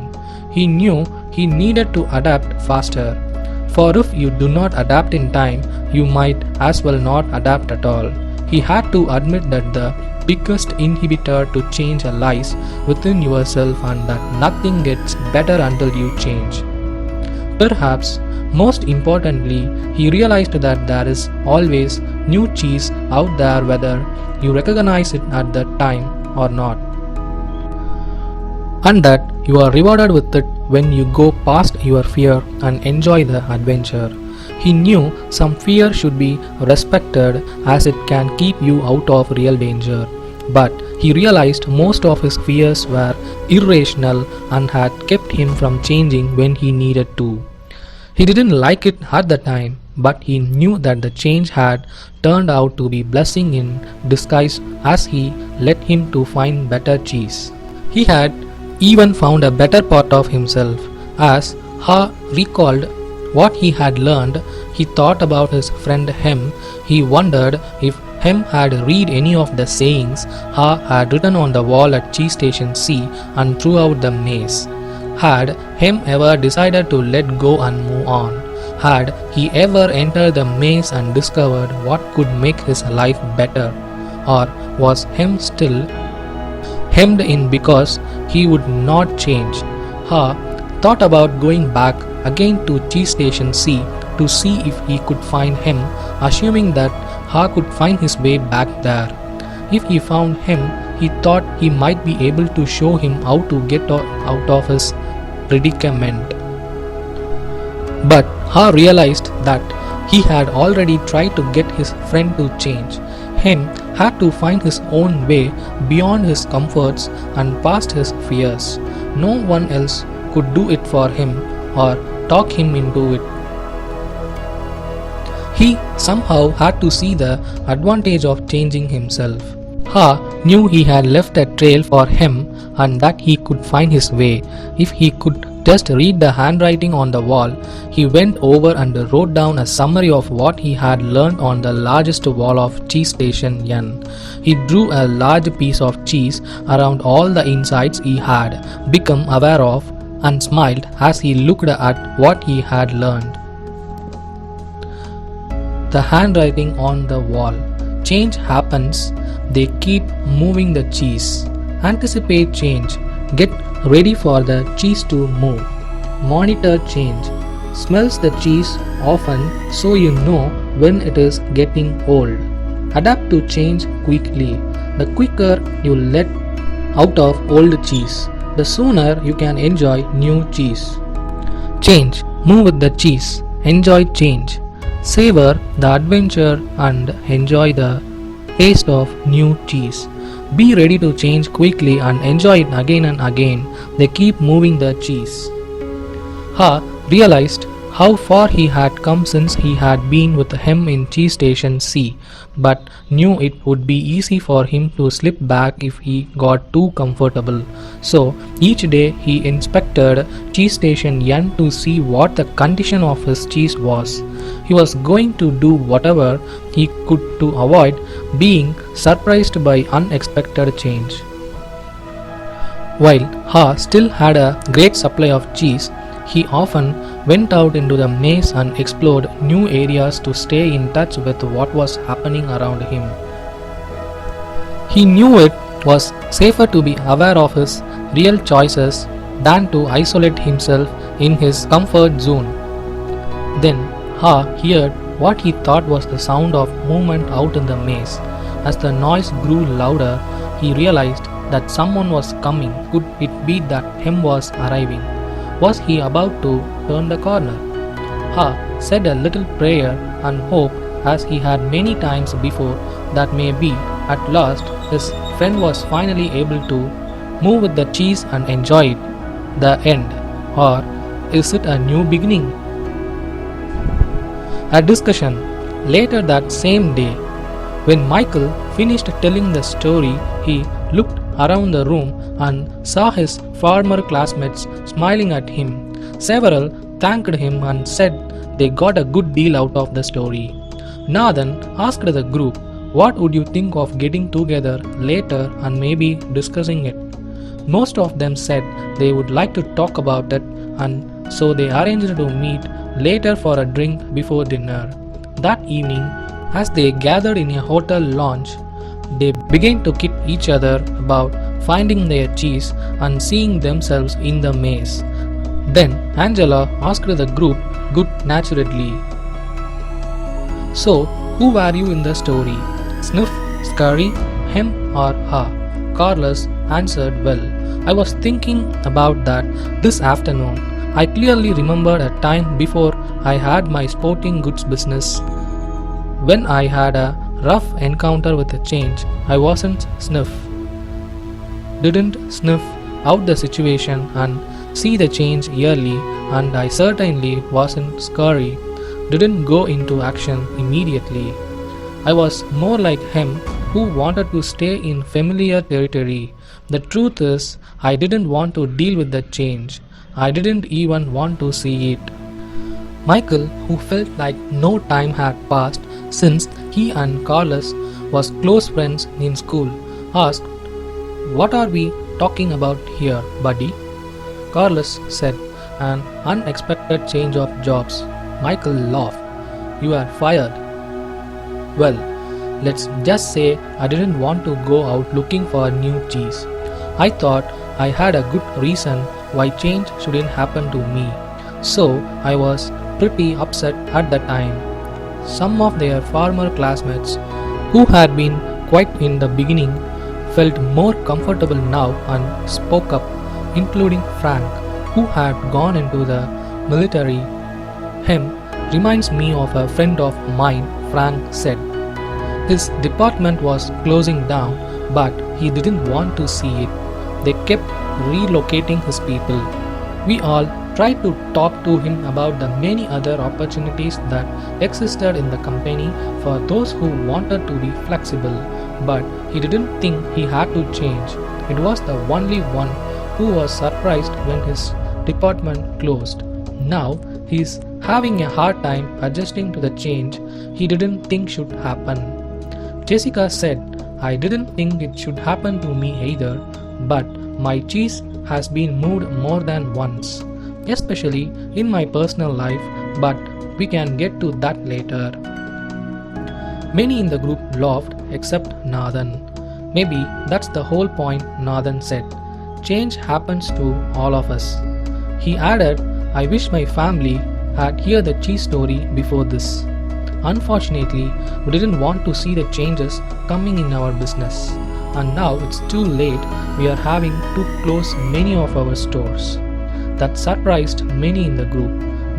He knew he needed to adapt faster. For if you do not adapt in time, you might as well not adapt at all. He had to admit that the biggest inhibitor to change lies within yourself and that nothing gets better until you change. Perhaps most importantly, he realized that there is always new cheese out there whether you recognize it at the time or not, and that you are rewarded with it when you go past your fear and enjoy the adventure. He knew some fear should be respected as it can keep you out of real danger. but he realized most of his fears were irrational and had kept him from changing when he needed to. He didn't like it at the time, but he knew that the change had turned out to be blessing in disguise as he led him to find better cheese. He had even found a better part of himself. As Ha recalled what he had learned, he thought about his friend Hem. He wondered if Hem had read any of the sayings Ha had written on the wall at Cheese Station C and throughout the maze. Had Hem ever decided to let go and move on? Had he ever entered the maze and discovered what could make his life better? Or was Hem still hemmed in because he would not change? Ha thought about going back again to Cheese Station C to see if he could find him, assuming that Ha could find his way back there. If he found him, he thought he might be able to show him how to get out of his predicament. But Ha realized that he had already tried to get his friend to change. Him had to find his own way beyond his comforts and past his fears. No one else could do it for him or talk him into it. He somehow had to see the advantage of changing himself. Ha knew he had left a trail for him and that he could find his way. If he could just read the handwriting on the wall, he went over and wrote down a summary of what he had learned on the largest wall of Cheese Station N. He drew a large piece of cheese around all the insights he had become aware of and smiled as he looked at what he had learned. The handwriting on the wall. Change happens. They keep moving the cheese. Anticipate change. Get ready for the cheese to move. Monitor change. Smells the cheese often so you know when it is getting old. Adapt to change quickly. The quicker you let out of old cheese, the sooner you can enjoy new cheese. Change. Move with the cheese. Enjoy change. Savor the adventure and enjoy the taste of new cheese. Be ready to change quickly and enjoy it again and again. They keep moving the cheese. Ha realized how far he had come since he had been with him in Cheese Station C, but knew it would be easy for him to slip back if he got too comfortable. So each day he inspected Cheese Station N to see what the condition of his cheese was. He was going to do whatever he could to avoid being surprised by unexpected change. While Ha still had a great supply of cheese, he often went out into the maze and explored new areas to stay in touch with what was happening around him. He knew it was safer to be aware of his real choices than to isolate himself in his comfort zone. Then Ha heard what he thought was the sound of movement out in the maze. As the noise grew louder, he realized that someone was coming. Could it be that him was arriving? Was he about to turn the corner? Ha said a little prayer and hoped, as he had many times before, that maybe at last his friend was finally able to move with the cheese and enjoy it. The end. Or is it a new beginning? A discussion. Later that same day, when Michael finished telling the story, he looked around the room and saw his former classmates smiling at him. Several thanked him and said they got a good deal out of the story. Nathan asked the group, what would you think of getting together later and maybe discussing it? Most of them said they would like to talk about it, and so they arranged to meet later for a drink before dinner. That evening, as they gathered in a hotel lounge, they began to kid each other about finding their cheese and seeing themselves in the maze. Then Angela asked the group good-naturedly, so, who were you in the story? Sniff, Scurry, him or her? Carlos answered, well, I was thinking about that this afternoon. I clearly remembered a time before I had my sporting goods business when I had a rough encounter with the change. I didn't sniff out the situation and see the change early, and I certainly wasn't scary, didn't go into action immediately. I was more like him who wanted to stay in familiar territory. The truth is, I didn't want to deal with the change. I didn't even want to see it. Michael, who felt like no time had passed since he and Carlos was close friends in school, asked, "What are we talking about here, buddy?" Carlos said, "An unexpected change of jobs." Michael laughed. "You are fired." "Well, let's just say I didn't want to go out looking for new cheese. I thought I had a good reason why change shouldn't happen to me. So I was pretty upset at the time." Some of their former classmates, who had been quiet in the beginning, felt more comfortable now and spoke up, including Frank, who had gone into the military. "Him reminds me of a friend of mine," Frank said. "His department was closing down, but he didn't want to see it. They kept relocating his people. We all tried to talk to him about the many other opportunities that existed in the company for those who wanted to be flexible, but he didn't think he had to change. It was the only one who was surprised when his department closed. Now he's having a hard time adjusting to the change he didn't think should happen." Jessica said, "I didn't think it should happen to me either, but my cheese has been moved more than once, especially in my personal life, but we can get to that later." Many in the group laughed except Nathan. "Maybe that's the whole point," Nathan said. "Change happens to all of us." He added, "I wish my family had heard the cheese story before this. Unfortunately, we didn't want to see the changes coming in our business, and now it's too late. We are having to close many of our stores." That surprised many in the group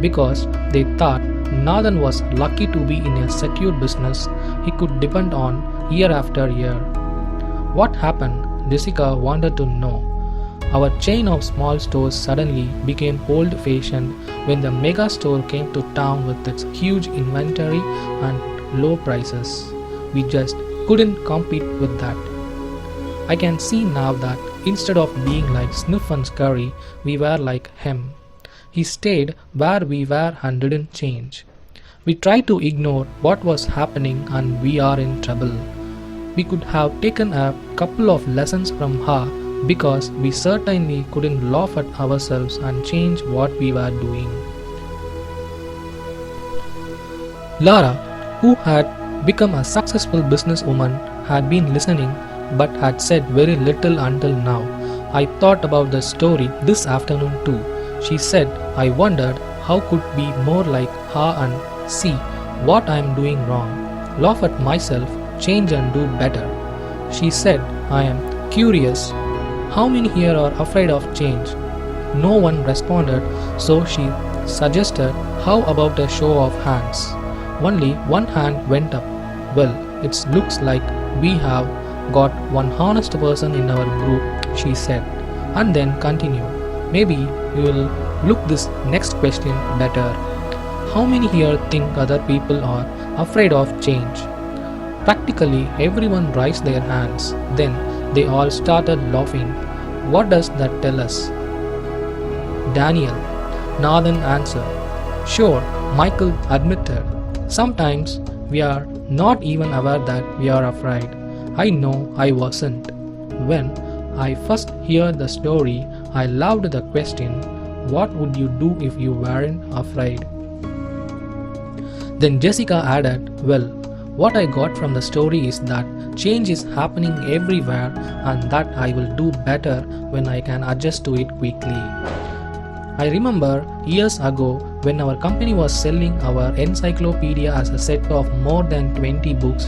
because they thought Nathan was lucky to be in a secure business he could depend on year after year. "What happened?" Jessica wanted to know. "Our chain of small stores suddenly became old-fashioned when the mega store came to town with its huge inventory and low prices. We just couldn't compete with that. I can see now that instead of being like Sniff and Scurry, we were like him. He stayed where we were and didn't change. We tried to ignore what was happening and we are in trouble. We could have taken a couple of lessons from her because we certainly couldn't laugh at ourselves and change what we were doing." Laura, who had become a successful businesswoman, had been listening but had said very little until now. "I thought about the story this afternoon too," she said. "I wondered how could be more like her and see what I am doing wrong, laugh at myself, change and do better." She said, "I am curious, how many here are afraid of change?" No one responded, so she suggested, "How about a show of hands?" Only one hand went up. "Well, it looks like we have got one honest person in our group," she said, and then continued, "Maybe you will look this next question better. How many here think other people are afraid of change?" Practically everyone raised their hands. Then they all started laughing. "What does that tell us?" "Daniel," Nathan answered. "Sure," Michael admitted. "Sometimes we are not even aware that we are afraid. I know I wasn't. When I first heard the story, I loved the question, what would you do if you weren't afraid?" Then Jessica added, "Well, what I got from the story is that change is happening everywhere and that I will do better when I can adjust to it quickly. I remember years ago when our company was selling our encyclopedia as a set of more than 20 books,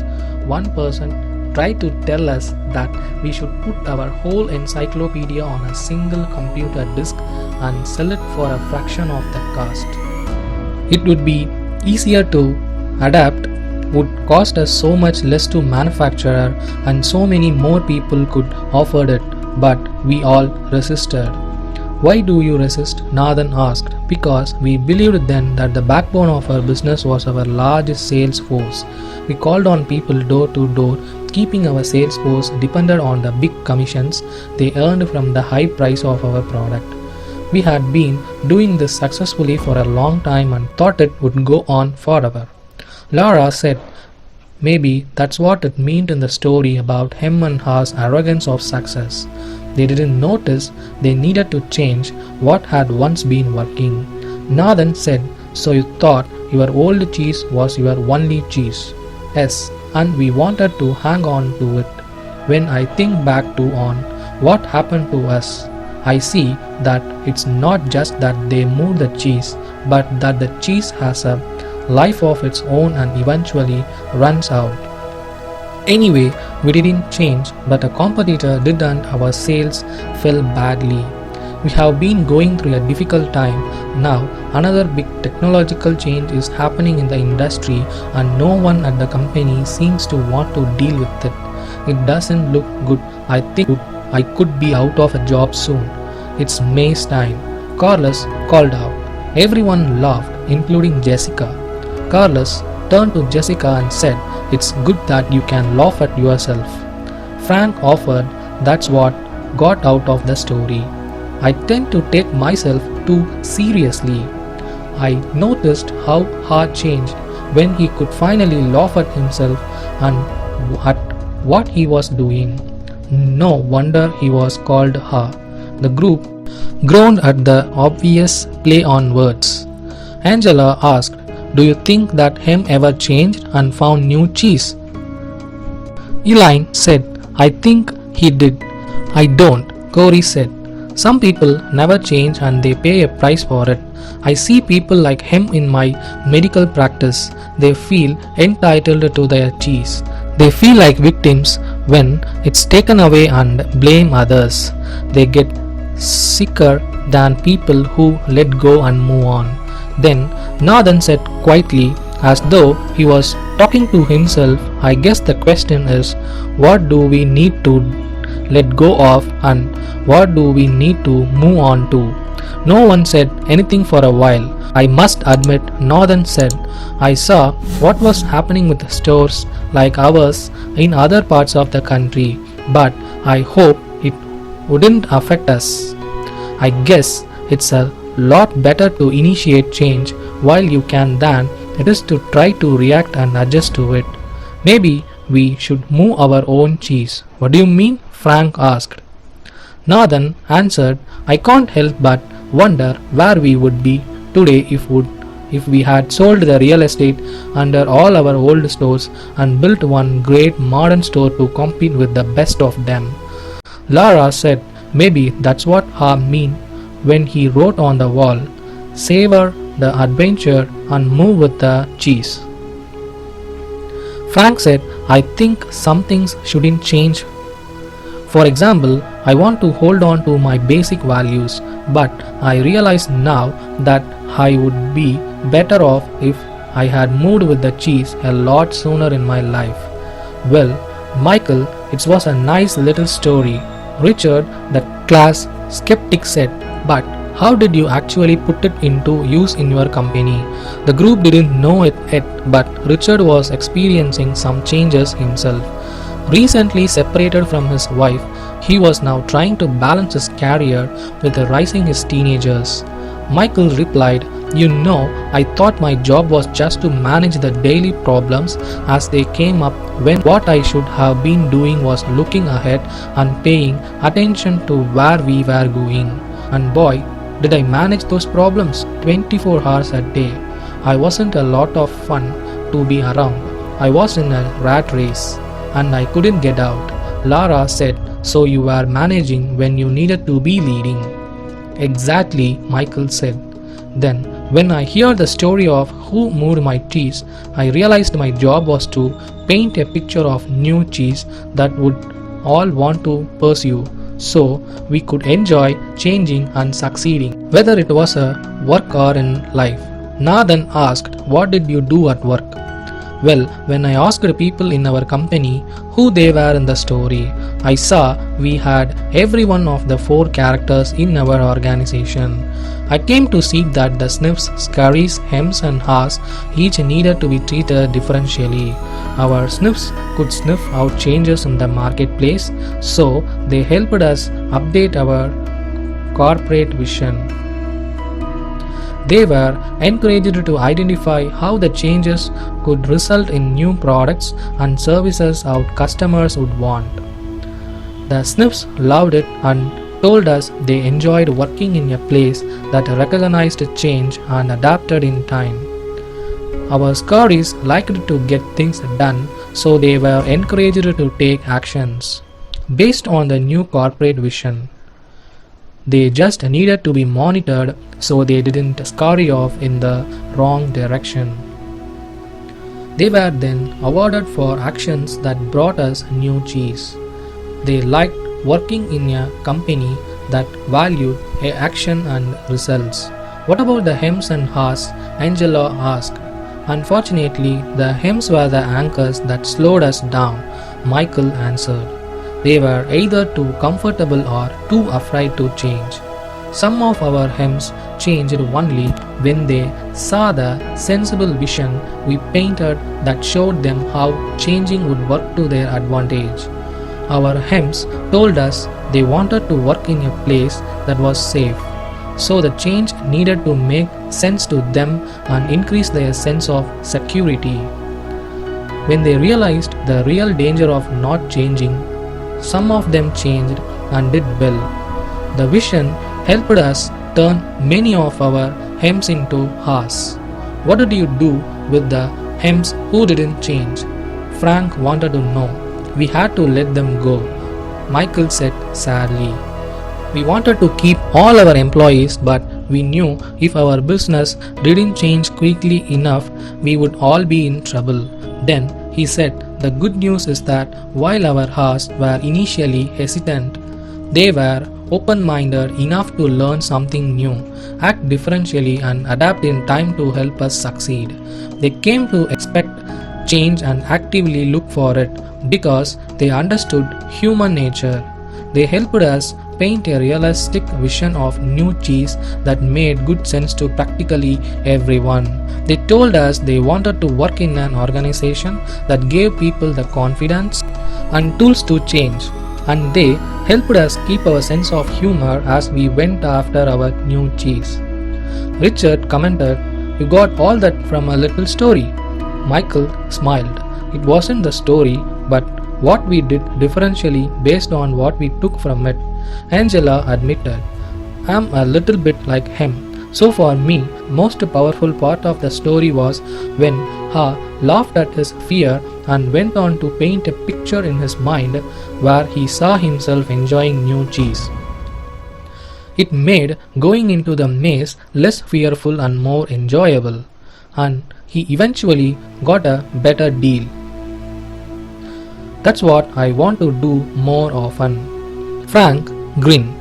one person tried to tell us that we should put our whole encyclopedia on a single computer disk and sell it for a fraction of the cost. It would be easier to adapt would cost us so much less to manufacture and so many more people could afford it, but we all resisted. Why do you resist? Nathan asked. Because we believed then that the backbone of our business was our largest sales force. We called on people door to door, keeping our sales force dependent on the big commissions they earned from the high price of our product. We had been doing this successfully for a long time and thought it would go on forever. Laura said, maybe that's what it meant in the story about him and her's arrogance of success. They didn't notice they needed to change what had once been working. Nathan said, so you thought your old cheese was your only cheese. Yes, and we wanted to hang on to it. When I think back on what happened to us, I see that it's not just that they moved the cheese, but that the cheese has a life of its own and eventually runs out. Anyway, we didn't change, but a competitor did and our sales fell badly. We have been going through a difficult time. Now, another big technological change is happening in the industry and no one at the company seems to want to deal with it. It doesn't look good. I think I could be out of a job soon. It's May's time. Carlos called out. Everyone laughed, including Jessica. Carlos turned to Jessica and said, it's good that you can laugh at yourself. Frank offered, that's what got out of the story. I tend to take myself too seriously. I noticed how Ha changed when he could finally laugh at himself and at what he was doing. No wonder he was called Ha. The group groaned at the obvious play on words. Angela asked, do you think that Hem ever changed and found new cheese? Elaine said, I think he did. I don't, Corey said. Some people never change and they pay a price for it. I see people like him in my medical practice. They feel entitled to their cheese. They feel like victims when it's taken away and blame others. They get sicker than people who let go and move on. Then Nathan said quietly, as though he was talking to himself, I guess the question is, what do we need to let go of and what do we need to move on to? No one said anything for a while. I must admit, Nathan said, I saw what was happening with stores like ours in other parts of the country, but I hope it wouldn't affect us. I guess it's a lot better to initiate change while you can than it is to try to react and adjust to it. Maybe we should move our own cheese. What do you mean? Frank asked. Nathan answered, I can't help but wonder where we would be today if we had sold the real estate under all our old stores and built one great modern store to compete with the best of them. Laura said, maybe that's what Ha meant when he wrote on the wall, savor the adventure and move with the cheese. Frank said, I think some things shouldn't change. For example, I want to hold on to my basic values, but I realize now that I would be better off if I had moved with the cheese a lot sooner in my life. Well, Michael, it was a nice little story. Richard, the class skeptic, said, but how did you actually put it into use in your company? The group didn't know it yet, but Richard was experiencing some changes himself. Recently separated from his wife, he was now trying to balance his career with raising his teenagers. Michael replied, you know, I thought my job was just to manage the daily problems as they came up, when what I should have been doing was looking ahead and paying attention to where we were going. And boy, did I manage those problems 24 hours a day. I wasn't a lot of fun to be around. I was in a rat race and I couldn't get out. Lara said, so you were managing when you needed to be leading. Exactly, Michael said. Then, when I heard the story of who moved my cheese, I realized my job was to paint a picture of new cheese that would all want to pursue, so we could enjoy changing and succeeding, whether it was a work or in life. Nathan asked, what did you do at work? Well, when I asked people in our company who they were in the story, I saw we had every one of the 4 characters in our organization. I came to see that the sniffs, scurries, hems, and haws each needed to be treated differentially. Our sniffs could sniff out changes in the marketplace, so they helped us update our corporate vision. They were encouraged to identify how the changes could result in new products and services our customers would want. The sniffs loved it and told us they enjoyed working in a place that recognized change and adapted in time. Our scurries liked to get things done, so they were encouraged to take actions based on the new corporate vision. They just needed to be monitored so they didn't scurry off in the wrong direction. They were then awarded for actions that brought us new cheese. They liked working in a company that valued action and results. What about the hems and haws? Angela asked. Unfortunately, the hems were the anchors that slowed us down, Michael answered. They were either too comfortable or too afraid to change. Some of our hems changed only when they saw the sensible vision we painted that showed them how changing would work to their advantage. Our hems told us they wanted to work in a place that was safe, so the change needed to make sense to them and increase their sense of security. When they realized the real danger of not changing, some of them changed and did well. The vision helped us turn many of our hems into haws. What did you do with the hems who didn't change? Frank wanted to know. We had to let them go, Michael said sadly. We wanted to keep all our employees, but we knew if our business didn't change quickly enough, we would all be in trouble. Then he said, the good news is that while our haws were initially hesitant, they were open-minded enough to learn something new, act differentially, and adapt in time to help us succeed. They came to expect change and actively look for it because they understood human nature. They helped us paint a realistic vision of new cheese that made good sense to practically everyone. They told us they wanted to work in an organization that gave people the confidence and tools to change, and they helped us keep our sense of humor as we went after our new cheese. Richard commented, "You got all that from a little story." Michael smiled. It wasn't the story, but what we did differentially based on what we took from it. Angela admitted, "I'm a little bit like him. So for me, most powerful part of the story was when Ha laughed at his fear and went on to paint a picture in his mind where he saw himself enjoying new cheese. It made going into the maze less fearful and more enjoyable, and he eventually got a better deal. That's what I want to do more often." Frank grinned.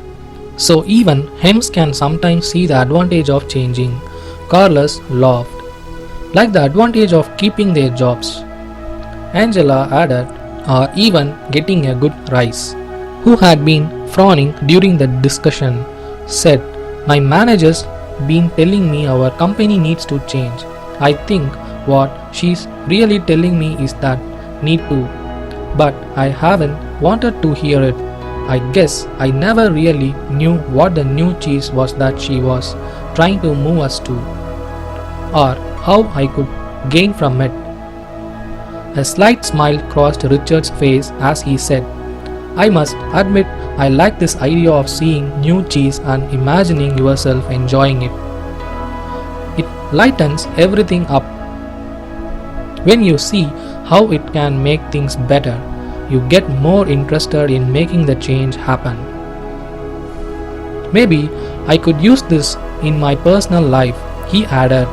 "So even hems can sometimes see the advantage of changing." Carlos laughed. "Like the advantage of keeping their jobs," Angela added, "or even getting a good rise." Who had been frowning during the discussion said, "My manager's been telling me our company needs to change. I think what she's really telling me is that need to, but I haven't wanted to hear it. I guess I never really knew what the new cheese was that she was trying to move us to, or how I could gain from it." A slight smile crossed Richard's face as he said, "I must admit I like this idea of seeing new cheese and imagining yourself enjoying it. It lightens everything up. When you see how it can make things better, you get more interested in making the change happen. Maybe I could use this in my personal life," he added.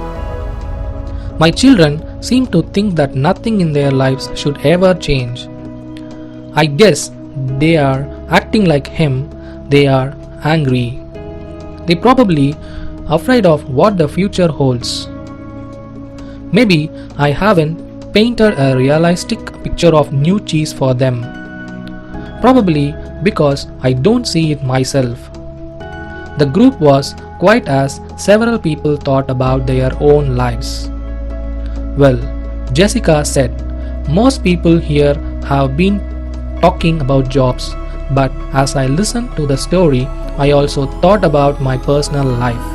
"My children seem to think that nothing in their lives should ever change. I guess they are acting like him. They are angry. They probably afraid of what the future holds. Maybe I haven't painted a realistic picture of new cheese for them. Probably because I don't see it myself. The group was quiet as several people thought about their own lives. Well, Jessica said, most people here have been talking about jobs, but as I listened to the story, I also thought about my personal life.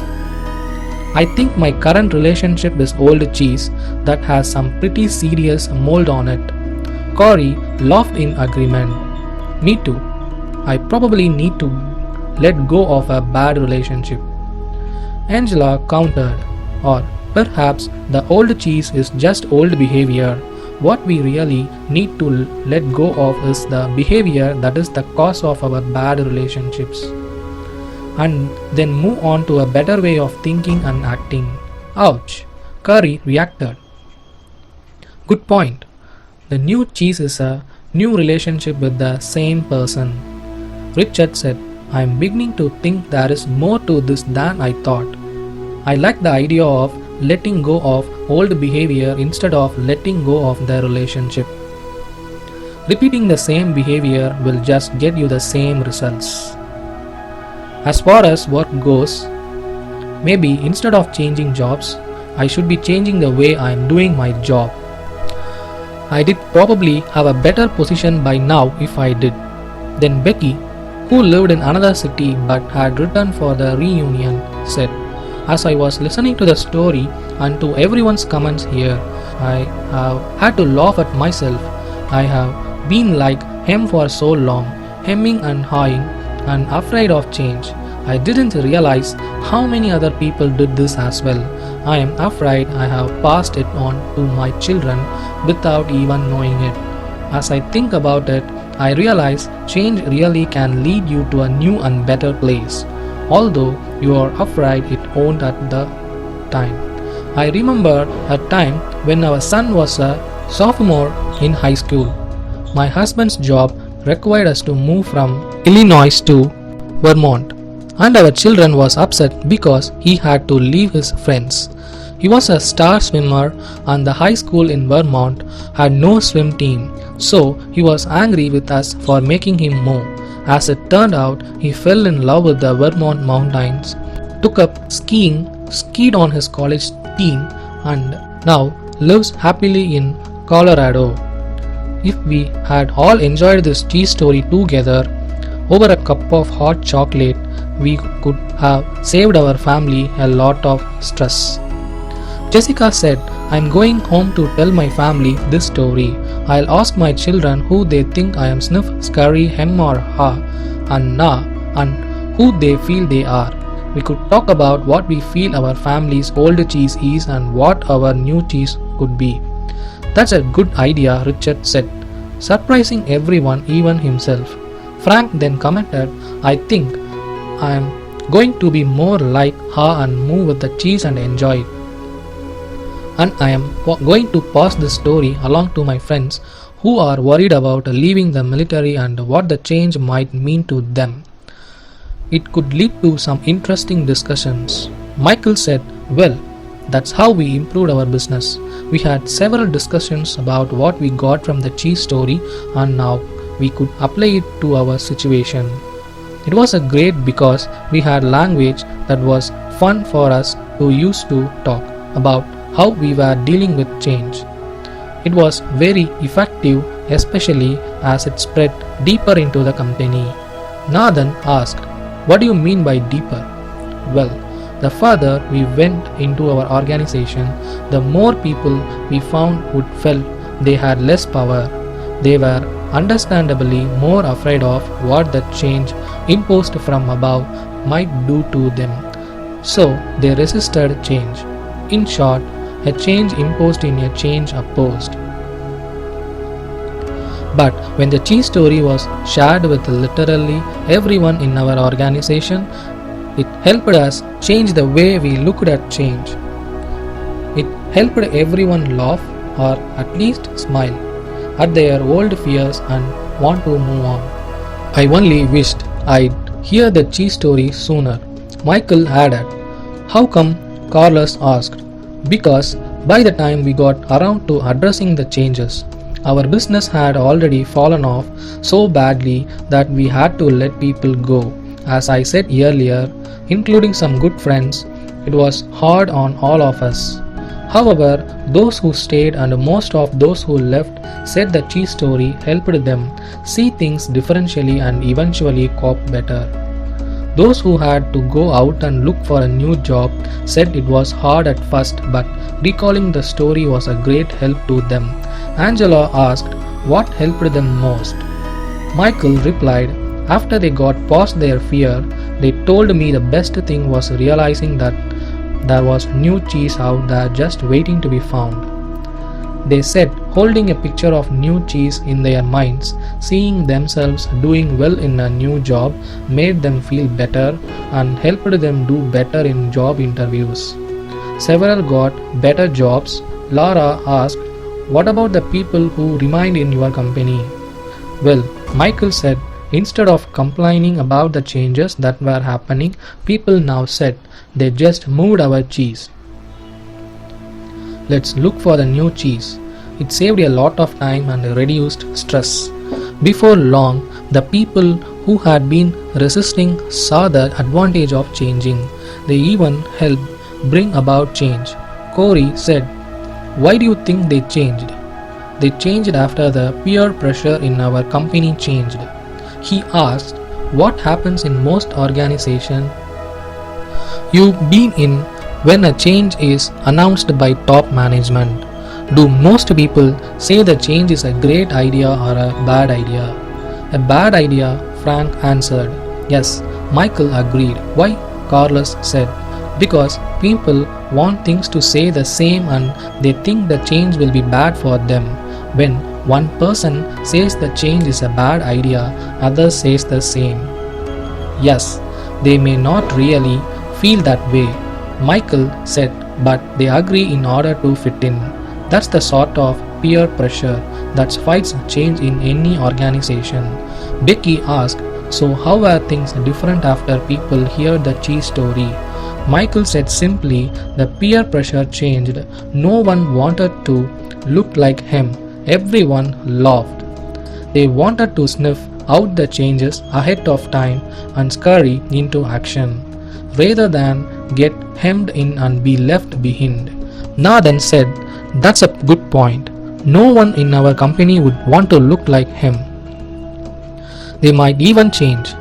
I think my current relationship is old cheese that has some pretty serious mold on it. Corey laughed in agreement. Me too. I probably need to let go of a bad relationship. Angela countered, or perhaps the old cheese is just old behavior. What we really need to let go of is the behavior that is the cause of our bad relationships, and then move on to a better way of thinking and acting. Ouch! Curry reacted. Good point. The new cheese is a new relationship with the same person. Richard said, I am beginning to think there is more to this than I thought. I like the idea of letting go of old behavior instead of letting go of the relationship. Repeating the same behavior will just get you the same results. As far as work goes, maybe instead of changing jobs, I should be changing the way I am doing my job. I did probably have a better position by now if I did. Then Becky, who lived in another city but had returned for the reunion, said, as I was listening to the story and to everyone's comments here, I have had to laugh at myself. I have been like him for so long, hemming and hawing and afraid of change. I didn't realize how many other people did this as well. I am afraid I have passed it on to my children without even knowing it. As I think about it, I realize change really can lead you to a new and better place, although you are afraid it won't at the time. I remember a time when our son was a sophomore in high school. My husband's job required us to move from Illinois to Vermont, and our children was upset because he had to leave his friends. He was a star swimmer and the high school in Vermont had no swim team, so he was angry with us for making him move. As it turned out, he fell in love with the Vermont mountains, took up skiing, skied on his college team, and now lives happily in Colorado. If we had all enjoyed this cheese story together over a cup of hot chocolate, we could have saved our family a lot of stress. Jessica said, I'm going home to tell my family this story. I'll ask my children who they think I am sniff, scurry, hem or ha, and na, and who they feel they are. We could talk about what we feel our family's old cheese is and what our new cheese could be. That's a good idea, Richard said, surprising everyone, even himself. Frank then commented, I think I am going to be more like ha and move with the cheese and enjoy it. And I am going to pass this story along to my friends who are worried about leaving the military and what the change might mean to them. It could lead to some interesting discussions. Michael said, well, that's how we improved our business. We had several discussions about what we got from the cheese story and now we could apply it to our situation. It was a great because we had language that was fun for us to use to talk about how we were dealing with change. It was very effective, especially as it spread deeper into the company. Nathan asked, what do you mean by deeper? Well, the further we went into our organization, the more people we found who felt they had less power. They were understandably more afraid of what the change imposed from above might do to them. So they resisted change. In short, a change imposed in a change opposed. But when the cheese story was shared with literally everyone in our organization, it helped us change the way we looked at change. It helped everyone laugh or at least smile at their old fears and want to move on. I only wished I'd hear the cheese story sooner. Michael added, how come? Carlos asked. Because By the time we got around to addressing the changes, our business had already fallen off so badly that we had to let people go. As I said earlier, including some good friends, it was hard on all of us. However, those who stayed and most of those who left said the cheese story helped them see things differentially and eventually cope better. Those who had to go out and look for a new job said it was hard at first, but recalling the story was a great help to them. Angela asked what helped them most. Michael replied, after they got past their fear, they told me the best thing was realizing that there was new cheese out there just waiting to be found. They said holding a picture of new cheese in their minds, seeing themselves doing well in a new job made them feel better and helped them do better in job interviews. Several got better jobs. Laura asked, what about the people who remained in your company? Well, Michael said, instead of complaining about the changes that were happening, people now said they just moved our cheese. Let's look for the new cheese. It saved a lot of time and reduced stress. Before long, the people who had been resisting saw the advantage of changing. They even helped bring about change. Corey said, why do you think they changed? They changed after the peer pressure in our company changed. He asked, what happens in most organizations you've been in when a change is announced by top management? Do most people say the change is a great idea or a bad idea? A bad idea, Frank answered. Yes, Michael agreed. Why? Carlos said. Because people want things to stay the same and they think the change will be bad for them. When one person says the change is a bad idea, others says the same. Yes, they may not really feel that way, Michael said, but they agree in order to fit in. That's the sort of peer pressure that fights change in any organization. Becky asked, so how are things different after people hear the cheese story? Michael said simply, the peer pressure changed. No one wanted to look like him. Everyone laughed. They wanted to sniff out the changes ahead of time and scurry into action, rather than get hemmed in and be left behind. Nathan said, that's a good point. No one in our company would want to look like him. They might even change.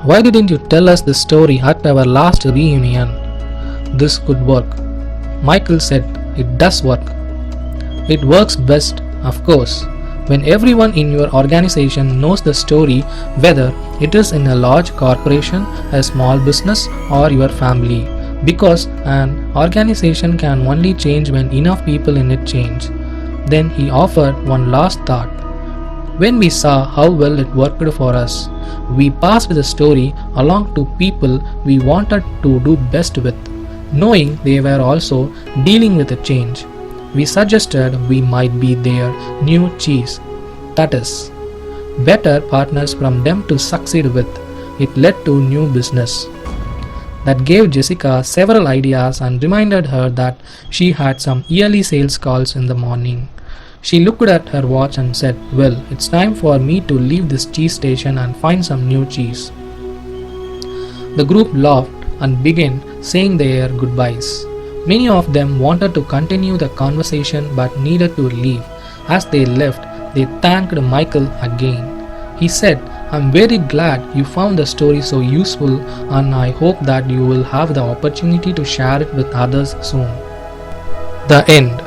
Why didn't you tell us the story at our last reunion? This could work. Michael said, it does work. It works best, of course, when everyone in your organization knows the story, whether it is in a large corporation, a small business, or your family. Because an organization can only change when enough people in it change. Then he offered one last thought. When we saw how well it worked for us, we passed the story along to people we wanted to do best with, knowing they were also dealing with a change. We suggested we might be their new cheese. That is, better partners from them to succeed with. It led to new business. That gave Jessica several ideas and reminded her that she had some yearly sales calls in the morning. She looked at her watch and said, well, it's time for me to leave this cheese station and find some new cheese. The group laughed and began saying their goodbyes. Many of them wanted to continue the conversation but needed to leave. As they left, they thanked Michael again. He said, I'm very glad you found the story so useful and I hope that you will have the opportunity to share it with others soon. The end.